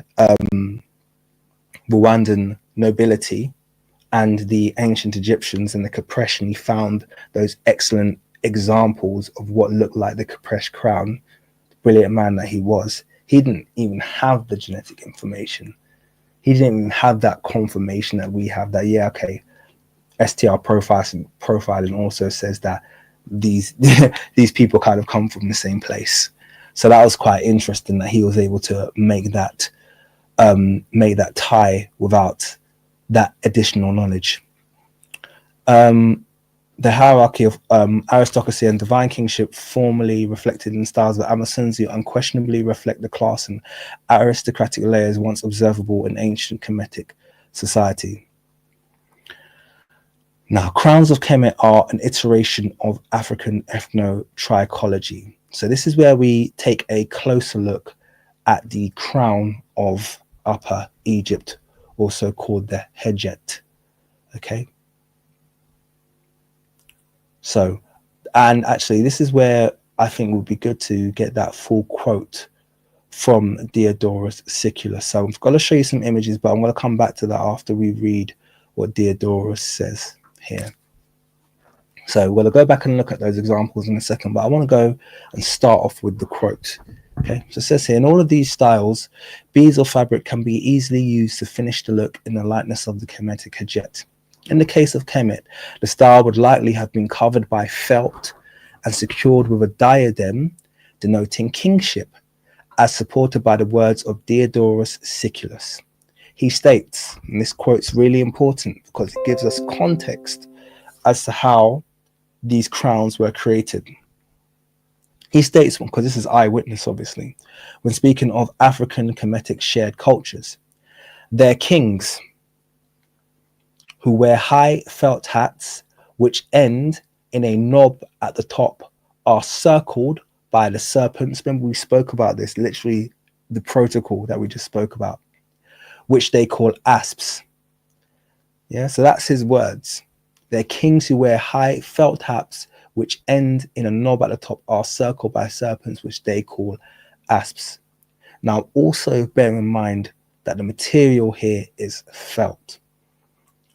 Rwandan nobility and the ancient Egyptians and the Kopresh, he found those excellent examples of what looked like the Kopresh crown. Brilliant man that he was. He didn't even have the genetic information. He didn't even have that confirmation that we have, that STR profiling also says that these people kind of come from the same place. So that was quite interesting that he was able to make that tie without that additional knowledge. The hierarchy of aristocracy and divine kingship, formerly reflected in styles of Amasunzu, unquestionably reflect the class and aristocratic layers once observable in ancient Kemetic society. Now, crowns of Kemet are an iteration of African Afro-Tricology. So this is where we take a closer look at the crown of Upper Egypt, also called the Hejet. Okay. So, and actually, this is where I think it would be good to get that full quote from Diodorus Siculus. So I'm going to show you some images, but I'm going to come back to that after we read what Diodorus says here. So we're going to go back and look at those examples in a second, but I want to go and start off with the quote. Okay, so it says here, in all of these styles, beads or fabric can be easily used to finish the look in the likeness of the Kemetic Hejet. In the case of Kemet, the style would likely have been covered by felt and secured with a diadem denoting kingship, as supported by the words of Diodorus Siculus. He states, and this quote's really important because it gives us context as to how these crowns were created. He states, because this is eyewitness obviously, when speaking of African Kemetic shared cultures, their kings who wear high felt hats which end in a knob at the top are circled by the serpents. Remember, we spoke about this, literally the protocol that we just spoke about, which they call asps. Yeah, so that's his words. They're kings who wear high felt hats which end in a knob at the top are circled by serpents, which they call asps. Now, also bear in mind that the material here is felt.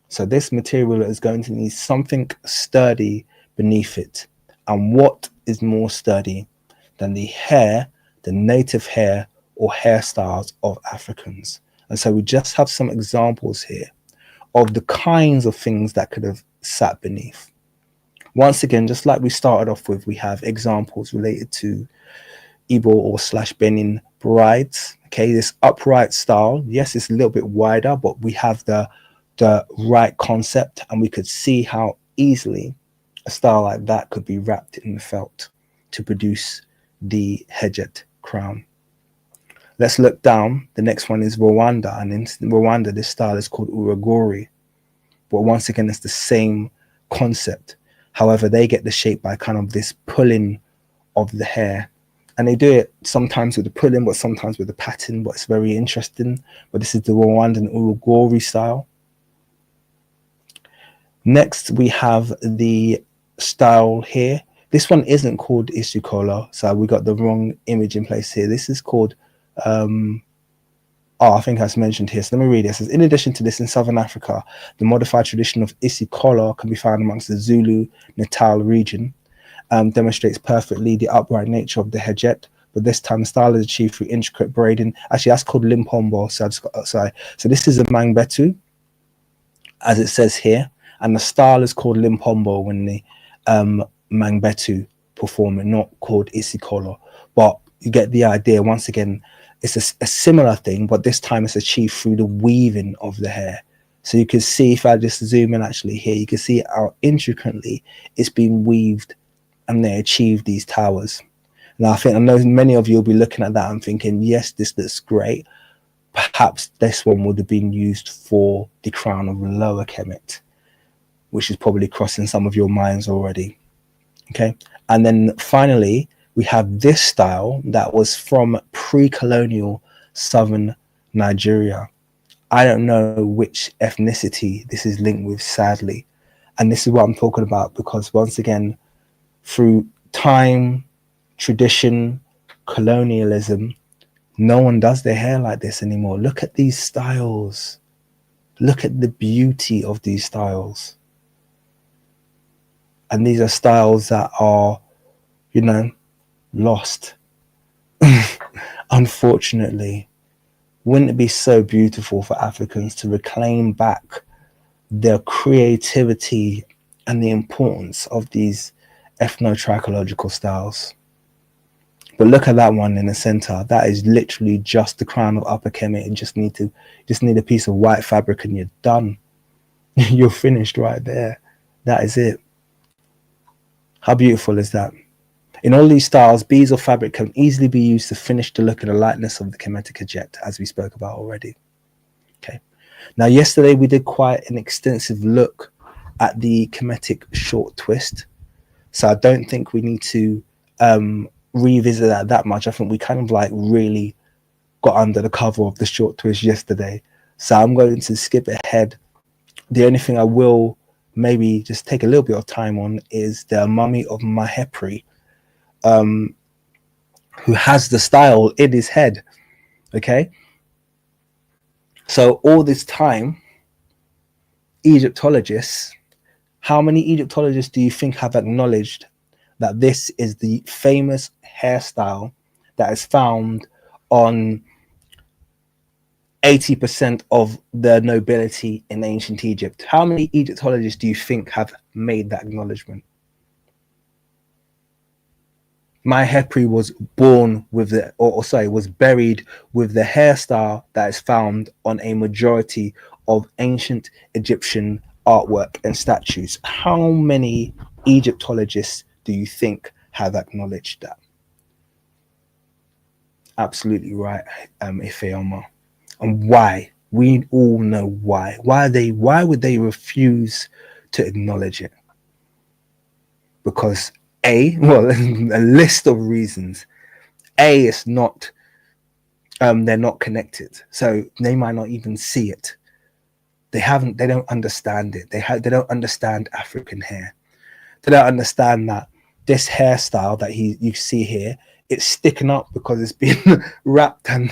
So this material is going to need something sturdy beneath it. And what is more sturdy than the hair, the native hair or hairstyles of Africans? And so we just have some examples here of the kinds of things that could have sat beneath. Once again, just like we started off with, we have examples related to Igbo or / Benin brides. Okay, this upright style, yes, it's a little bit wider, but we have the right concept, and we could see how easily a style like that could be wrapped in the felt to produce the Hejet crown. Let's look down. The next one is Rwanda, and in Rwanda this style is called uragori, but once again it's the same concept. However, they get the shape by kind of this pulling of the hair, and they do it sometimes with the pulling but sometimes with the pattern, but it's very interesting. But this is the Rwandan uragori style. Next, we have the style here. This one isn't called Isukolo, so we got the wrong image in place here. This is called, I think I mentioned here. So let me read this. It says, in addition to this, in Southern Africa, the modified tradition of Isukolo can be found amongst the Zulu Natal region. Demonstrates perfectly the upright nature of the Hejet, but this time the style is achieved through intricate braiding. Actually, that's called Limpombo. So I just got, sorry. So this is a Mangbetu, as it says here. And the style is called Limpombo when the Mangbetu perform it, not called Isikolo. But you get the idea. Once again, it's a similar thing, but this time it's achieved through the weaving of the hair. So you can see, if I just zoom in actually here, you can see how intricately it's been weaved and they achieve these towers. Now, I know many of you will be looking at that and thinking, yes, this looks great. Perhaps this one would have been used for the crown of Lower Kemet, which is probably crossing some of your minds already. Okay. And then finally, we have this style that was from pre-colonial southern Nigeria. I don't know which ethnicity this is linked with, sadly. And this is what I'm talking about, because once again, through time, tradition, colonialism, no one does their hair like this anymore. Look at these styles. Look at the beauty of these styles. And these are styles that are, you know, lost. Unfortunately. Wouldn't it be so beautiful for Africans to reclaim back their creativity and the importance of these ethno-tricological styles? But look at that one in the center. That is literally just the crown of Upper Kemet. You just need a piece of white fabric and you're done. You're finished right there. That is it. How beautiful is that? In all these styles, beads or fabric can easily be used to finish the look and the lightness of the Kemetic Hejet, as we spoke about already. Okay. Now, yesterday we did quite an extensive look at the Kemetic short twist. So I don't think we need to revisit that much. I think we kind of like really got under the cover of the short twist yesterday. So I'm going to skip ahead. The only thing I will maybe just take a little bit of time on is the mummy of Maiherpri, who has the style in his head. Okay. So all this time, Egyptologists, how many Egyptologists do you think have acknowledged that this is the famous hairstyle that is found on 80% of the nobility in ancient Egypt. How many Egyptologists do you think have made that acknowledgement? Maiherpri was born with the, or sorry, was buried with the hairstyle that is found on a majority of ancient Egyptian artwork and statues. How many Egyptologists do you think have acknowledged that? Absolutely right, Ifeoma. And why? We all know why. Why would they refuse to acknowledge it? Because well, a list of reasons. It's not they're not connected. So they might not even see it. They don't understand it. They don't understand African hair. They don't understand that this hairstyle that you see here, it's sticking up because it's been wrapped, and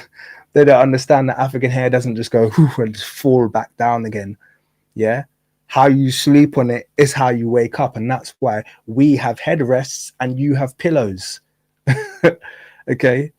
they don't understand that African hair doesn't just go and just fall back down again. Yeah. How you sleep on it is how you wake up. And that's why we have headrests and you have pillows. Okay.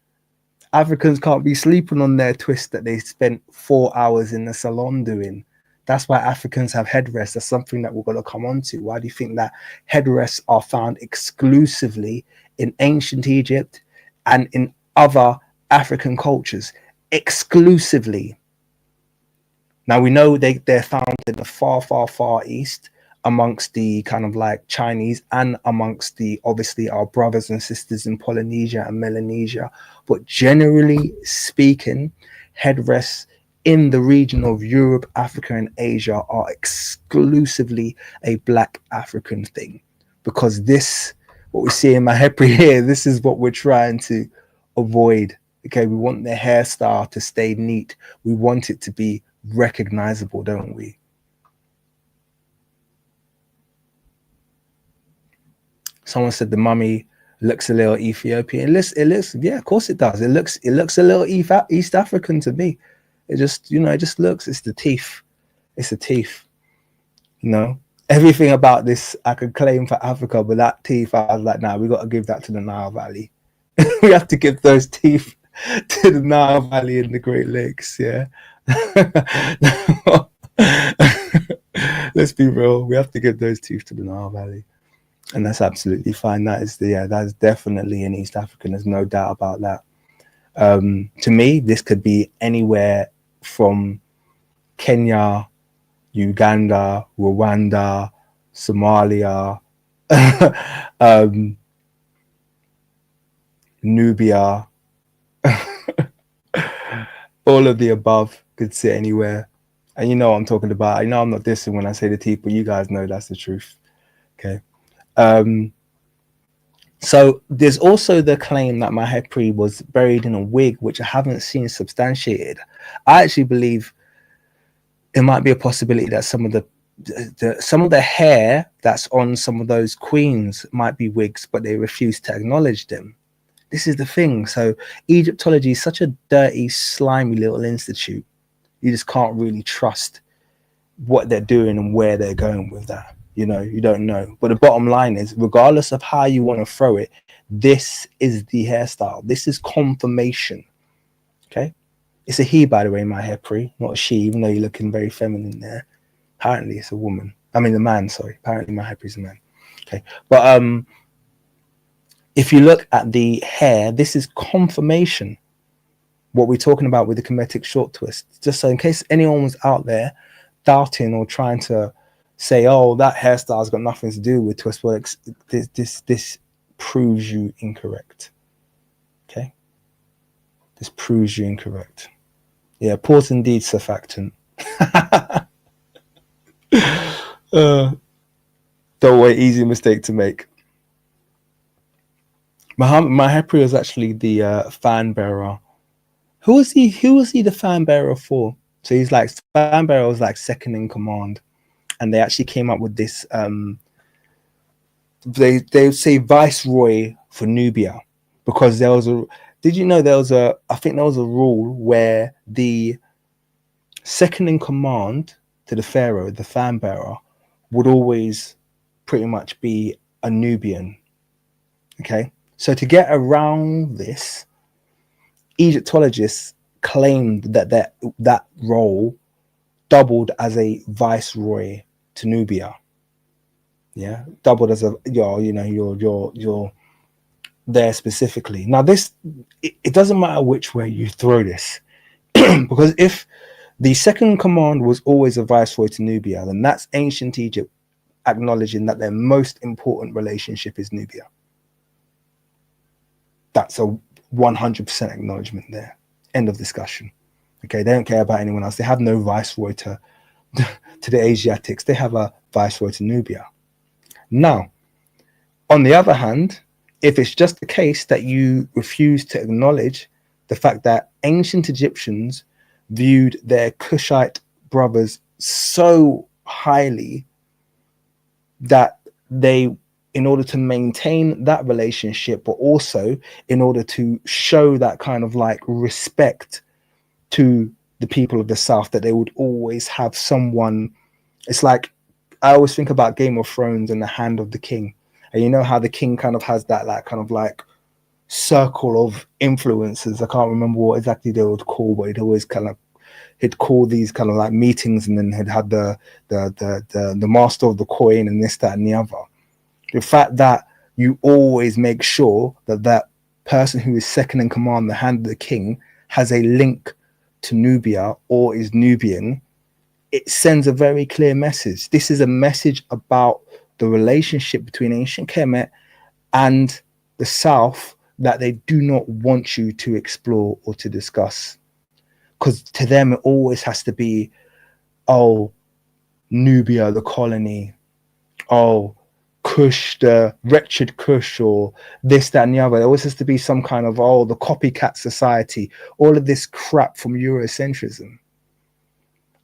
Africans can't be sleeping on their twist that they spent 4 hours in the salon doing. That's why Africans have headrests. That's something that we're going to come on to. Why do you think that headrests are found exclusively in ancient Egypt and in other African cultures? Exclusively. Now, we know they're found in the far, far, far east amongst the kind of like Chinese and amongst the, obviously, our brothers and sisters in Polynesia and Melanesia. But generally speaking, headrests in the region of Europe, Africa, and Asia are exclusively a Black African thing. Because this, what we see in Maiherpri here, this is what we're trying to avoid. Okay, we want the hairstyle to stay neat. We want it to be recognizable, don't we? Someone said the mummy looks a little Ethiopian. It looks, yeah, of course it does. It looks a little East African to me. It just, it just looks. It's the teeth. It's the teeth. Everything about this I could claim for Africa, but that teeth, I was like, nah, we got to give that to the Nile Valley. We have to give those teeth to the Nile Valley and the Great Lakes. Yeah. Let's be real. We have to give those teeth to the Nile Valley, and that's absolutely fine. That is definitely an East African. There's no doubt about that. To me, this could be anywhere from Kenya, Uganda, Rwanda, Somalia, Nubia, all of the above. Could sit anywhere. And you know what I'm talking about. I know I'm not dissing when I say the teeth, but you guys know that's the truth. Okay. So there's also the claim that Maiherpri was buried in a wig, which I haven't seen substantiated. I actually believe it might be a possibility that some of the hair that's on some of those queens might be wigs, but they refuse to acknowledge them. This is the thing. So Egyptology is such a dirty, slimy little institute. You just can't really trust what they're doing and where they're going with that. You don't know. But the bottom line is, regardless of how you want to throw it, this is the hairstyle. This is confirmation. Okay? It's a he, by the way, Maiherpri, not a she, even though you're looking very feminine there. Apparently it's a woman. I mean, a man, sorry. Apparently Maiherpri's a man. Okay. But if you look at the hair, this is confirmation. What we're talking about with the Kemetic short twist. Just so in case anyone was out there doubting or trying to say, oh, that hairstyle's got nothing to do with twist works, this proves you incorrect. Okay? This proves you incorrect. Yeah, pause indeed, surfactant. Don't worry, easy mistake to make. Maiherpri was actually the fan bearer. Who was he the fan bearer for? So he's like, fan bearer was like second in command. And they actually came up with this, they would say viceroy for Nubia, because there was I think there was a rule where the second in command to the pharaoh, the fan bearer, would always pretty much be a Nubian. Okay. So to get around this, Egyptologists claimed that that role doubled as a viceroy to Nubia. Yeah, doubled as you're there specifically. Now this, it doesn't matter which way you throw this, because if the second command was always a viceroy to Nubia, then that's ancient Egypt acknowledging that their most important relationship is Nubia. That's a 100% acknowledgement there. End of discussion. Okay, they don't care about anyone else. They have no viceroy to the Asiatics. They have a viceroy to Nubia. Now, on the other hand, if it's just the case that you refuse to acknowledge the fact that ancient Egyptians viewed their Kushite brothers so highly that they, in order to maintain that relationship, but also in order to show that kind of like respect to the people of the South, that they would always have someone. It's like, I always think about Game of Thrones and the Hand of the King. And you know how the king kind of has that like kind of like circle of influences. I can't remember what exactly they would call, but he'd always kind of, he'd call these kind of like meetings, and then he'd had the master of the coin and this, that, and the other. The fact that you always make sure that that person who is second in command, the Hand of the King, has a link to Nubia or is Nubian, it sends a very clear message. This is a message about the relationship between ancient Kemet and the South that they do not want you to explore or to discuss. Because to them, it always has to be, oh, Nubia, the colony, oh, Kush, the wretched Kush, or this, that, and the other. There always has to be some kind of, oh, the copycat society, all of this crap from Eurocentrism.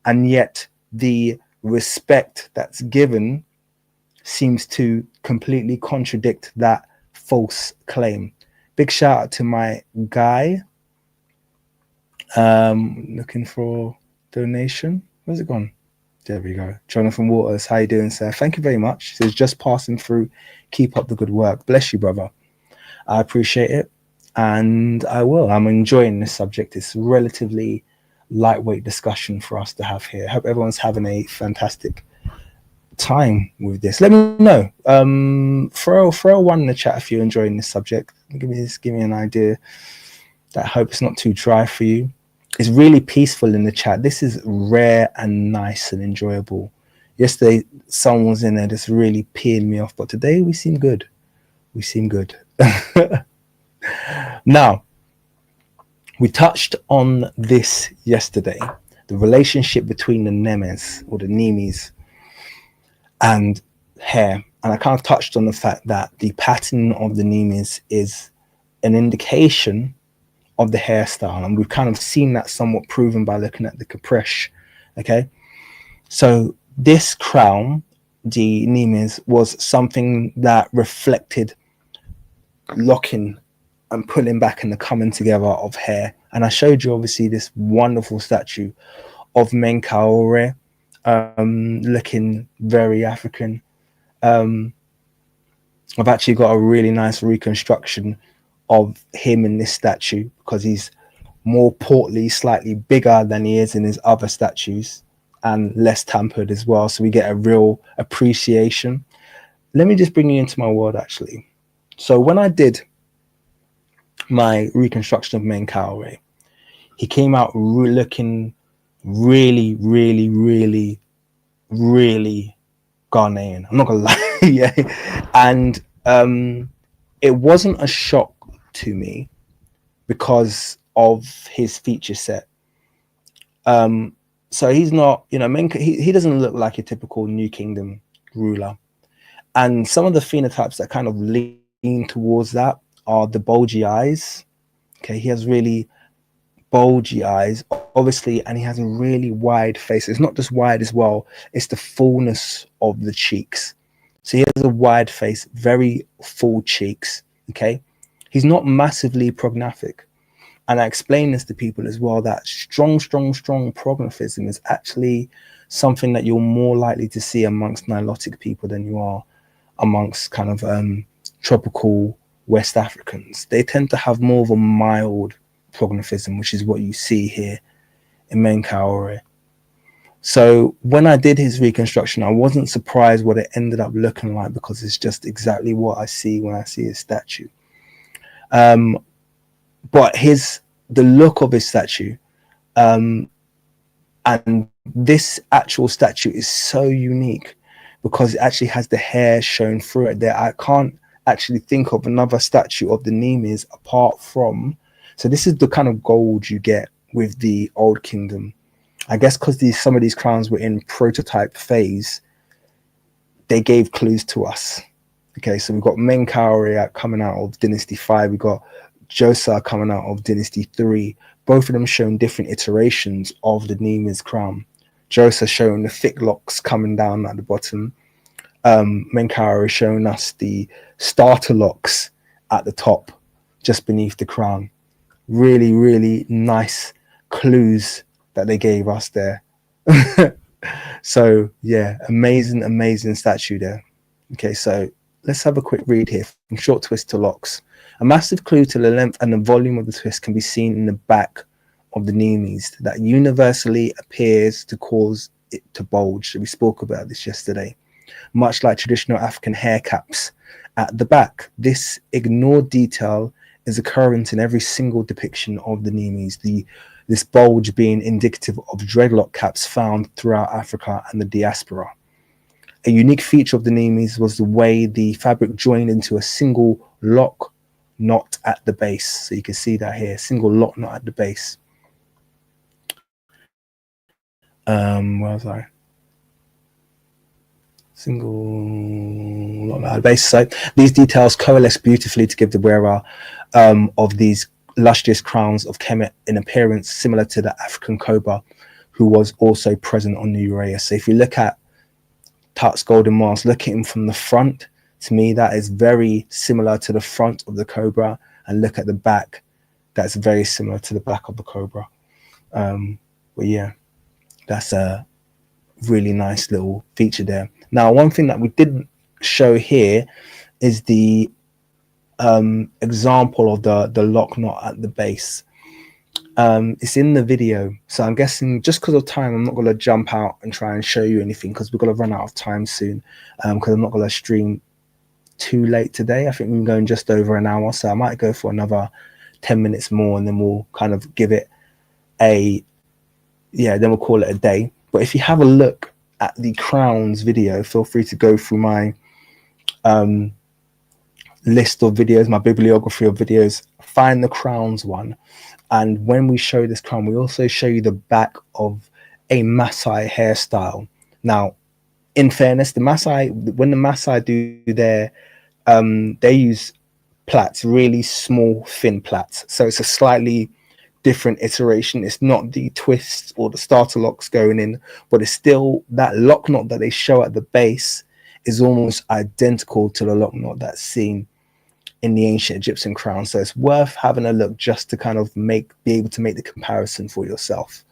And yet the respect that's given seems to completely contradict that false claim. Big shout out to my guy. Looking for donation. Where's it gone? There we go. Jonathan Waters, how you doing, sir? Thank you very much. He says, just passing through. Keep up the good work. Bless you, brother. I appreciate it. And I will. I'm enjoying this subject. It's relatively lightweight discussion for us to have here. I hope everyone's having a fantastic time with this. Let me know. Throw one in the chat if you're enjoying this subject. Give me an idea. I hope it's not too dry for you. It's really peaceful in the chat. This is rare and nice and enjoyable. Yesterday, someone was in there just really peeing me off, but today we seem good. We seem good. Now, we touched on this yesterday, the relationship between the Nemes or the Nemes and hair. And I kind of touched on the fact that the pattern of the Nemes is an indication of the hairstyle, and we've kind of seen that somewhat proven by looking at the Capresh. Okay, so this crown, the Nemes, was something that reflected locking and pulling back and the coming together of hair. And I showed you obviously this wonderful statue of Menkaure, looking very African. I've actually got a really nice reconstruction of him in this statue because he's more portly, slightly bigger than he is in his other statues, and less tampered as well. So we get a real appreciation. Let me just bring you into my world actually. So when I did my reconstruction of Menkaure, he came out looking really, really, really, really Ghanaian. I'm not gonna lie. Yeah. And it wasn't a shock to me because of his feature set. So he's not, he doesn't look like a typical New Kingdom ruler. And some of the phenotypes that kind of lean towards that are the bulgy eyes. Okay, he has really bulgy eyes, obviously, and he has a really wide face. It's not just wide as well, it's the fullness of the cheeks. So he has a wide face, very full cheeks. Okay, he's not massively prognathic. And I explain this to people as well, that strong prognathism is actually something that you're more likely to see amongst Nilotic people than you are amongst kind of tropical West Africans. They tend to have more of a mild prognathism, which is what you see here in Menkaure. So when I did his reconstruction, I wasn't surprised what it ended up looking like, because it's just exactly what I see when I see his statue. But the look of his statue, and this actual statue is so unique because it actually has the hair shown through it. There, I can't actually think of another statue of the Nemes apart from. So this is the kind of gold you get with the Old Kingdom. I guess because some of these crowns were in prototype phase, they gave clues to us. Okay, so we've got Menkaure coming out of Dynasty 5. We've got Josa coming out of Dynasty 3. Both of them showing different iterations of the Nemes crown. Josa showing the thick locks coming down at the bottom. Menkaure showing us the starter locks at the top, just beneath the crown. Really, really nice clues that they gave us there. So yeah, amazing statue there. Okay, so let's have a quick read here from short twist to locks. A massive clue to the length and the volume of the twist can be seen in the back of the Nemes that universally appears to cause it to bulge. We spoke about this yesterday. Much like traditional African hair caps at the back, this ignored detail is occurrent in every single depiction of the Nemes, this bulge being indicative of dreadlock caps found throughout Africa and the diaspora. A unique feature of the Nemes was the way the fabric joined into a single lock knot at the base. So you can see that here, single lock knot at the base. Where was I? Single lock knot at the base. So these details coalesce beautifully to give the wearer of these lustrous crowns of Kemet in appearance similar to the African cobra, who was also present on the Uraeus. So if you look at Tut's golden mask, look at him from the front. To me, that is very similar to the front of the cobra, and look at the back, that's very similar to the back of the cobra. But yeah, that's a really nice little feature there. Now, one thing that we didn't show here is the example of the lock knot at the base. It's in the video, so I'm guessing just because of time I'm not going to jump out and try and show you anything, because we're going to run out of time soon, because I'm not going to stream too late today. I think we're going just over an hour, so I might go for another 10 minutes more, and then we'll kind of give it then we'll call it a day. But if you have a look at the crowns video, feel free to go through my list of videos, my bibliography of videos, find the crowns one, and when we show this crown, we also show you the back of a Maasai hairstyle. Now, in fairness, when the Maasai do their they use plaits, really small thin plaits, so it's a slightly different iteration. It's not the twists or the starter locks going in, but it's still that lock knot that they show at the base is almost identical to the lock knot that's seen in the ancient Egyptian crown. So it's worth having a look just to kind of be able to make the comparison for yourself.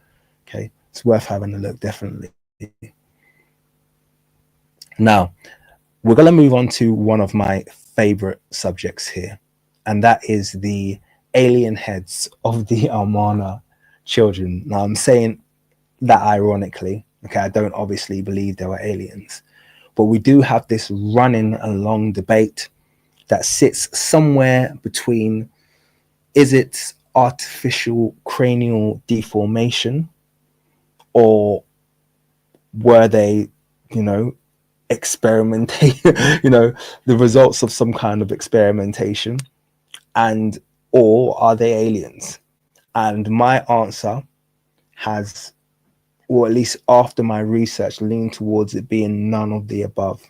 Okay, it's worth having a look, definitely. Now, we're going to move on to one of my favorite subjects here, and that is the alien heads of the Amarna children. Now, I'm saying that ironically. Okay, I don't obviously believe there were aliens, but we do have this running and long debate that sits somewhere between, is it artificial cranial deformation, or were they, experimentation, the results of some kind of experimentation, or are they aliens? And my answer has, or at least after my research, leaned towards it being none of the above.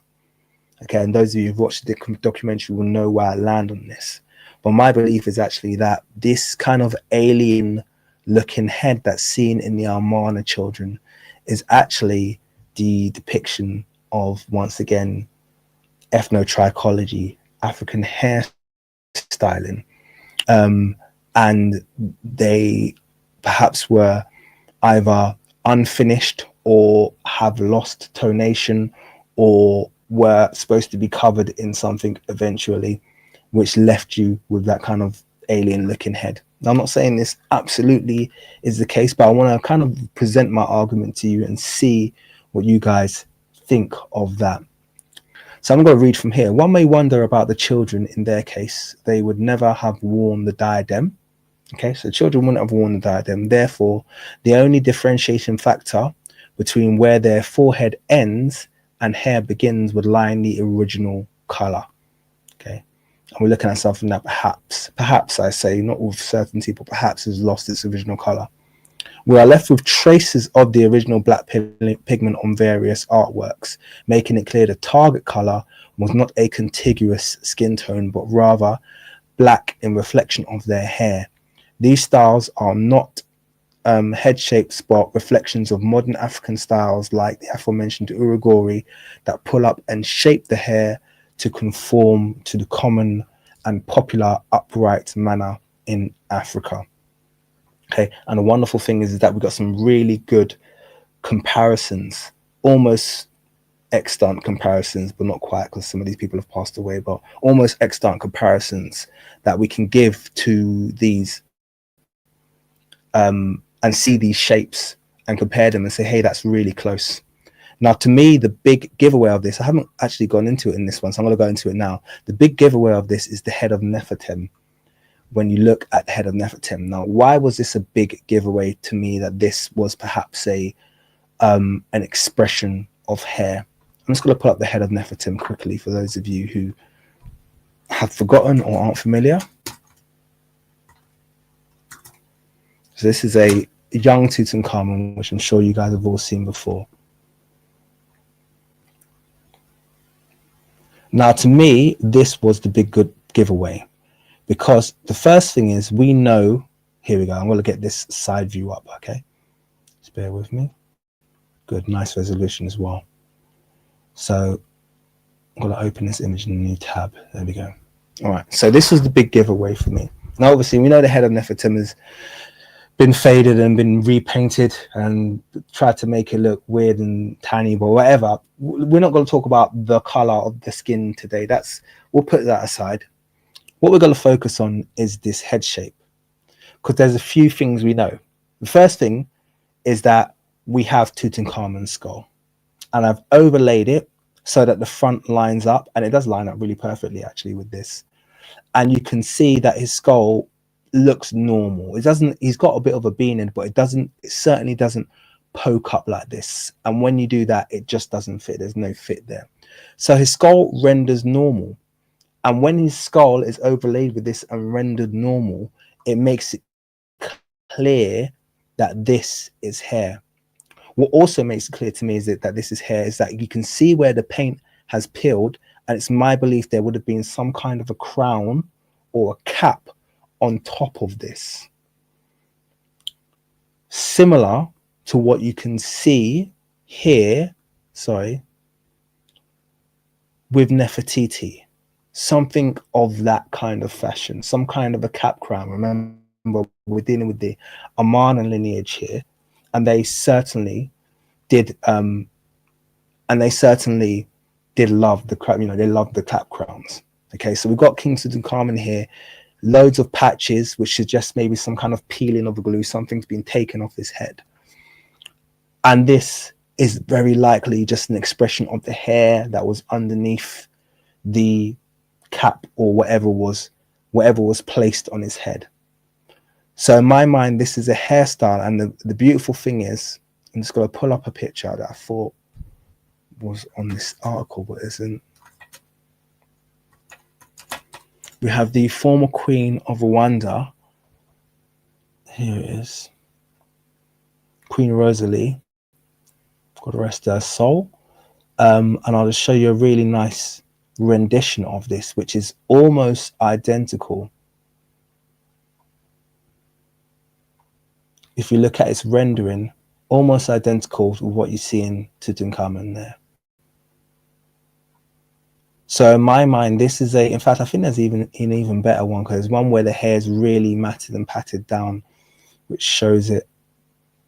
Okay, and those of you who've watched the documentary will know where I land on this. But my belief is actually that this kind of alien looking head that's seen in the Amarna children is actually the depiction of, once again, Afro-Tricology, African hair styling. And they perhaps were either unfinished or have lost tonation, or were supposed to be covered in something eventually, which left you with that kind of alien looking head. Now, I'm not saying this absolutely is the case, but I want to kind of present my argument to you and see what you guys think of that. So I'm going to read from here. One may wonder about the children. In their case, they would never have worn the diadem. Okay, so children wouldn't have worn the diadem. Therefore, the only differentiation factor between where their forehead ends and hair begins would lie in the original color. Okay, and we're looking at something that perhaps I say, not with certainty, but perhaps has lost its original color. We are left with traces of the original black pigment on various artworks, making it clear the target color was not a contiguous skin tone, but rather black in reflection of their hair. These styles are not head-shaped spot reflections of modern African styles like the aforementioned urugori that pull up and shape the hair to conform to the common and popular upright manner in Africa. Okay, and the wonderful thing is that we've got some really good comparisons, almost extant comparisons, but not quite, because some of these people have passed away, but almost extant comparisons that we can give to these and see these shapes and compare them and say, hey, that's really close. Now, to me, the big giveaway of this, I haven't actually gone into it in this one, so I'm going to go into it now. The big giveaway of this is the head of Nefertiti. When you look at the head of Nefertiti. Now, why was this a big giveaway to me that this was perhaps a an expression of hair? I'm just going to pull up the head of Nefertiti quickly for those of you who have forgotten or aren't familiar. So this is a young Tutankhamun, which I'm sure you guys have all seen before. Now, to me, this was the big good giveaway. Because the first thing is, we know, here we go, I'm going to get this side view up, okay? Just bear with me. Good, nice resolution as well. So I'm going to open this image in a new tab. There we go. All right, so this was the big giveaway for me. Now, obviously, we know the head of Nefertiti has been faded and been repainted and tried to make it look weird and tiny, but whatever. We're not going to talk about the color of the skin today. We'll put that aside. What we're going to focus on is this head shape, because there's a few things we know. The first thing is that we have Tutankhamun's skull, and I've overlaid it so that the front lines up, and it does line up really perfectly actually with this. And you can see that his skull looks normal. It doesn't, he's got a bit of a bean in, but it certainly doesn't poke up like this. And when you do that, it just doesn't fit. There's no fit there. So his skull renders normal. And when his skull is overlaid with this and rendered normal, it makes it clear that this is hair. What also makes it clear to me is that this is hair is that you can see where the paint has peeled, and it's my belief there would have been some kind of a crown or a cap on top of this. Similar to what you can see here, with Nefertiti. Something of that kind of fashion, some kind of a cap crown. Remember, we're dealing with the Amarna lineage here, and they certainly did love the crown. They loved the cap crowns. Okay, so we've got King Tutankhamun here, loads of patches, which suggest maybe some kind of peeling of the glue, something's been taken off his head, and this is very likely just an expression of the hair that was underneath the cap or whatever was placed on his head. So in my mind, this is a hairstyle, and the beautiful thing is, I'm just going to pull up a picture that I thought was on this article but isn't. We have the former queen of Rwanda. Here it is, Queen Rosalie, God rest her soul. And I'll just show you a really nice rendition of this, which is almost identical. If you look at its rendering, almost identical to what you see in Tutankhamun there. So in my mind, this is in fact, I think there's even an even better one, because there's one where the hair is really matted and patted down, which shows it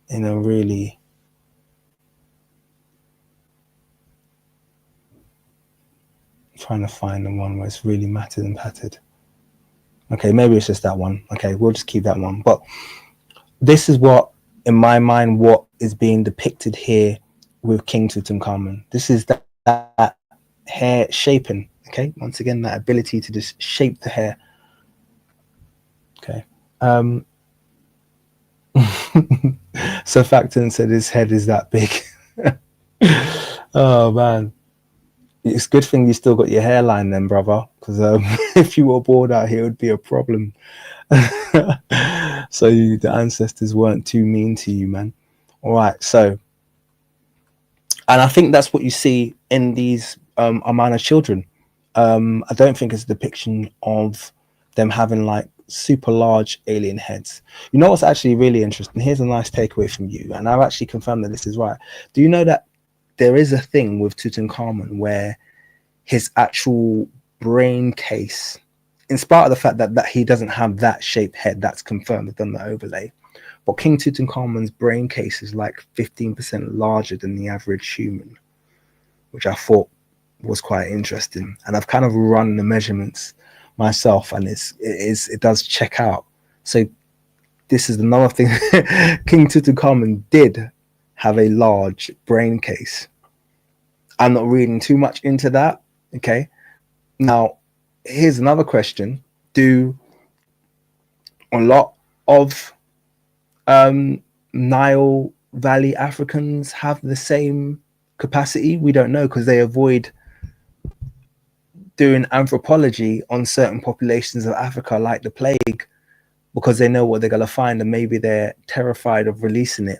in a really trying to find the one where it's really matted and patted. Okay, maybe it's just that one. Okay, we'll just keep that one. But this is what, in my mind, what is being depicted here with King Tutankhamun. This is that hair shaping. Okay, once again, that ability to just shape the hair. Okay. Surfactant said his head is that big. Oh man, it's a good thing you still got your hairline then, brother, because if you were bald out here, it would be a problem. So the ancestors weren't too mean to you, man. All right, so, and I think that's what you see in these Amarna children. I don't think it's a depiction of them having like super large alien heads. You know what's actually really interesting? Here's a nice takeaway from you, and I've actually confirmed that this is right. Do you know that there is a thing with Tutankhamun where his actual brain case, in spite of the fact that he doesn't have that shaped head, that's confirmed, they've done the overlay, but King Tutankhamun's brain case is like 15% larger than the average human, which I thought was quite interesting. And I've kind of run the measurements myself, and it does check out. So this is another thing. King Tutankhamun did have a large brain case. I'm not reading too much into that. Okay. Now, here's another question. Do a lot of Nile Valley Africans have the same capacity? We don't know, because they avoid doing anthropology on certain populations of Africa, like the plague, because they know what they're going to find, and maybe they're terrified of releasing it.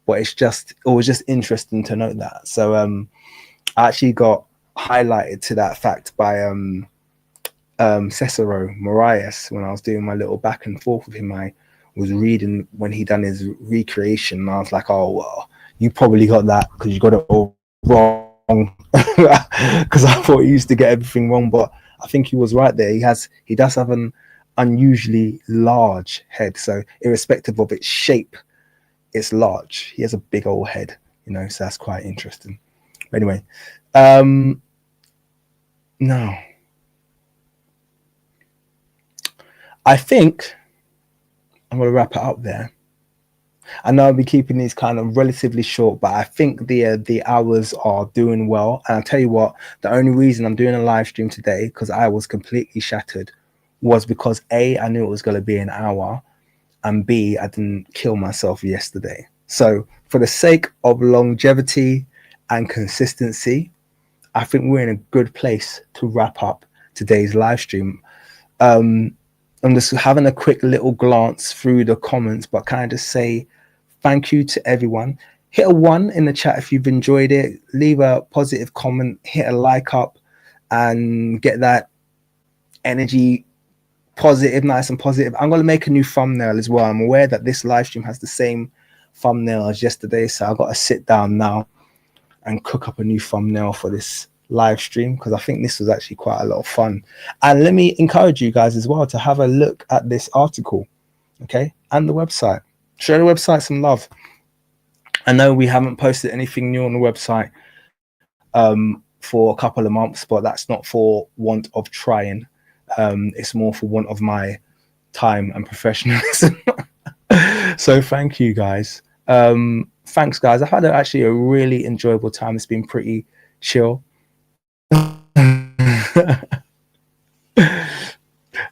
But it was just interesting to note that. So I actually got highlighted to that fact by Cicero Marius when I was doing my little back and forth with him. I was reading when he done his recreation, and I was like, oh well, you probably got that because you got it all wrong. Because I thought he used to get everything wrong, but I think he was right there. He does have an unusually large head, so irrespective of its shape, it's large. He has a big old head, you know, so that's quite interesting. But anyway, no, I think I'm going to wrap it up there. I know I'll be keeping these kind of relatively short, but I think the hours are doing well. And I'll tell you what, the only reason I'm doing a live stream today, because I was completely shattered, was because A, I knew it was going to be an hour, and B, I didn't kill myself yesterday. So for the sake of longevity and consistency, I think we're in a good place to wrap up today's live stream. I'm just having a quick little glance through the comments, but can I just say thank you to everyone. Hit a 1 in the chat if you've enjoyed it. Leave a positive comment, hit a like up, and get that energy positive, nice and positive. I'm going to make a new thumbnail as well. I'm aware that this live stream has the same thumbnail as yesterday, so I've got to sit down now and cook up a new thumbnail for this live stream, because I think this was actually quite a lot of fun. And let me encourage you guys as well to have a look at this article, okay, and the website. Show the website some love. I know we haven't posted anything new on the website for a couple of months, but that's not for want of trying. It's more for want of my time and professionalism. So thank you guys. Thanks guys. I've had actually a really enjoyable time. It's been pretty chill.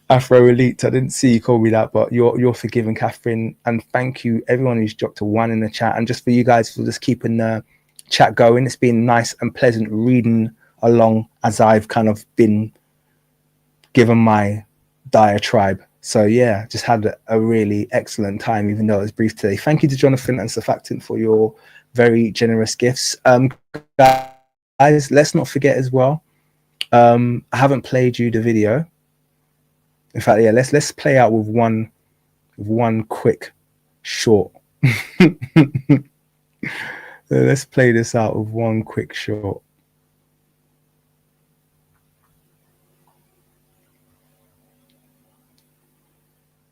Afro Elite, I didn't see you call me that, but you're forgiven, Catherine. And thank you everyone who's dropped a 1 in the chat, and just for you guys for just keeping the chat going. It's been nice and pleasant reading along as I've kind of been given my diatribe. So yeah, just had a really excellent time, even though it was brief today. Thank you to Jonathan and Surfactant for your very generous gifts. Guys, let's not forget as well, I haven't played you the video. In fact, yeah, let's play out with one quick short. Let's play this out with one quick short.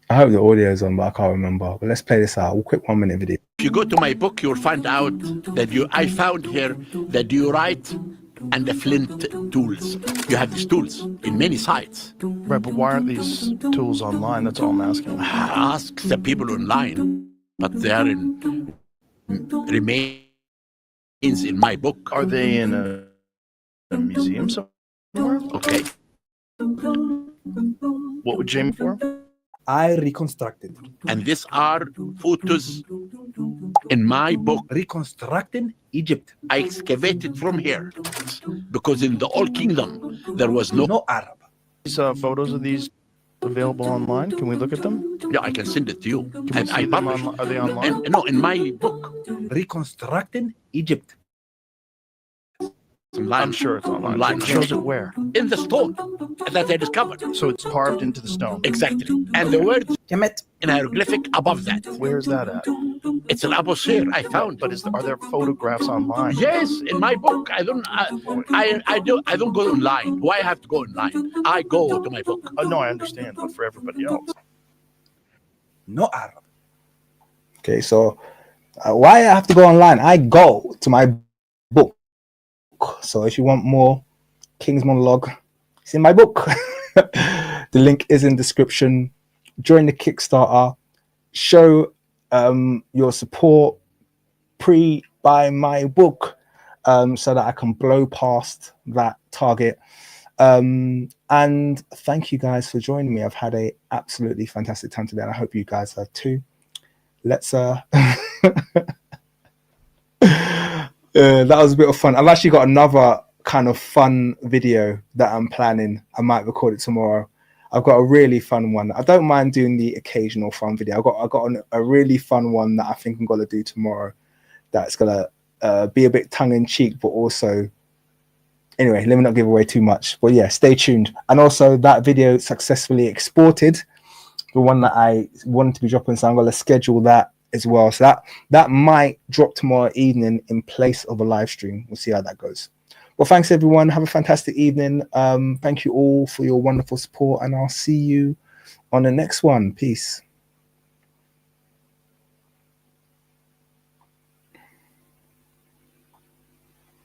I hope the audio is on, but I can't remember. But let's play this out. We'll quick 1 minute video. If you go to my book, you'll find out that I found here the diorite and the flint tools. You have these tools in many sites. Right, but why aren't these tools online? That's all I'm asking. Ask the people online, but they are in remains in my book. Are they in a museum somewhere? Okay. What would Jamie for? I reconstructed. And these are photos in my book. Reconstructing Egypt. I excavated from here because in the Old Kingdom there was No Arab. These photos of these available online? Can we look at them? Yeah, I can send it to you. Can we And see I them published. Are they online? No, in my book. Reconstructing Egypt. Online. I'm sure it's online. Online. It shows it where? In the stone that I discovered. So it's carved into the stone. Exactly. And the word Kemet. in hieroglyphic above that. Where's that at? It's an Abusir I found. But are there photographs online? Yes, in my book. I don't go online. Why I have to go online? I go to my book. No, I understand, but for everybody else. No Arab. Okay, so why I have to go online? I go to my book. So if you want more King's Monologue, it's in my book. The link is in description. Join the Kickstarter. Show your support. Pre-buy my book so that I can blow past that target. And thank you guys for joining me. I've had a absolutely fantastic time today, and I hope you guys have too. Let's that was a bit of fun. I've actually got another kind of fun video that I'm planning. I might record it tomorrow. I've got a really fun one. I don't mind doing the occasional fun video. I got a really fun one that I think I'm gonna do tomorrow. That's gonna be a bit tongue in cheek, but also, anyway, let me not give away too much. But yeah, stay tuned. And also, that video successfully exported, the one that I wanted to be dropping. So I'm gonna schedule that as well. So that might drop tomorrow evening in place of a live stream. We'll see how that goes. Well, thanks everyone. Have a fantastic evening. Thank you all for your wonderful support, and I'll see you on the next one. Peace.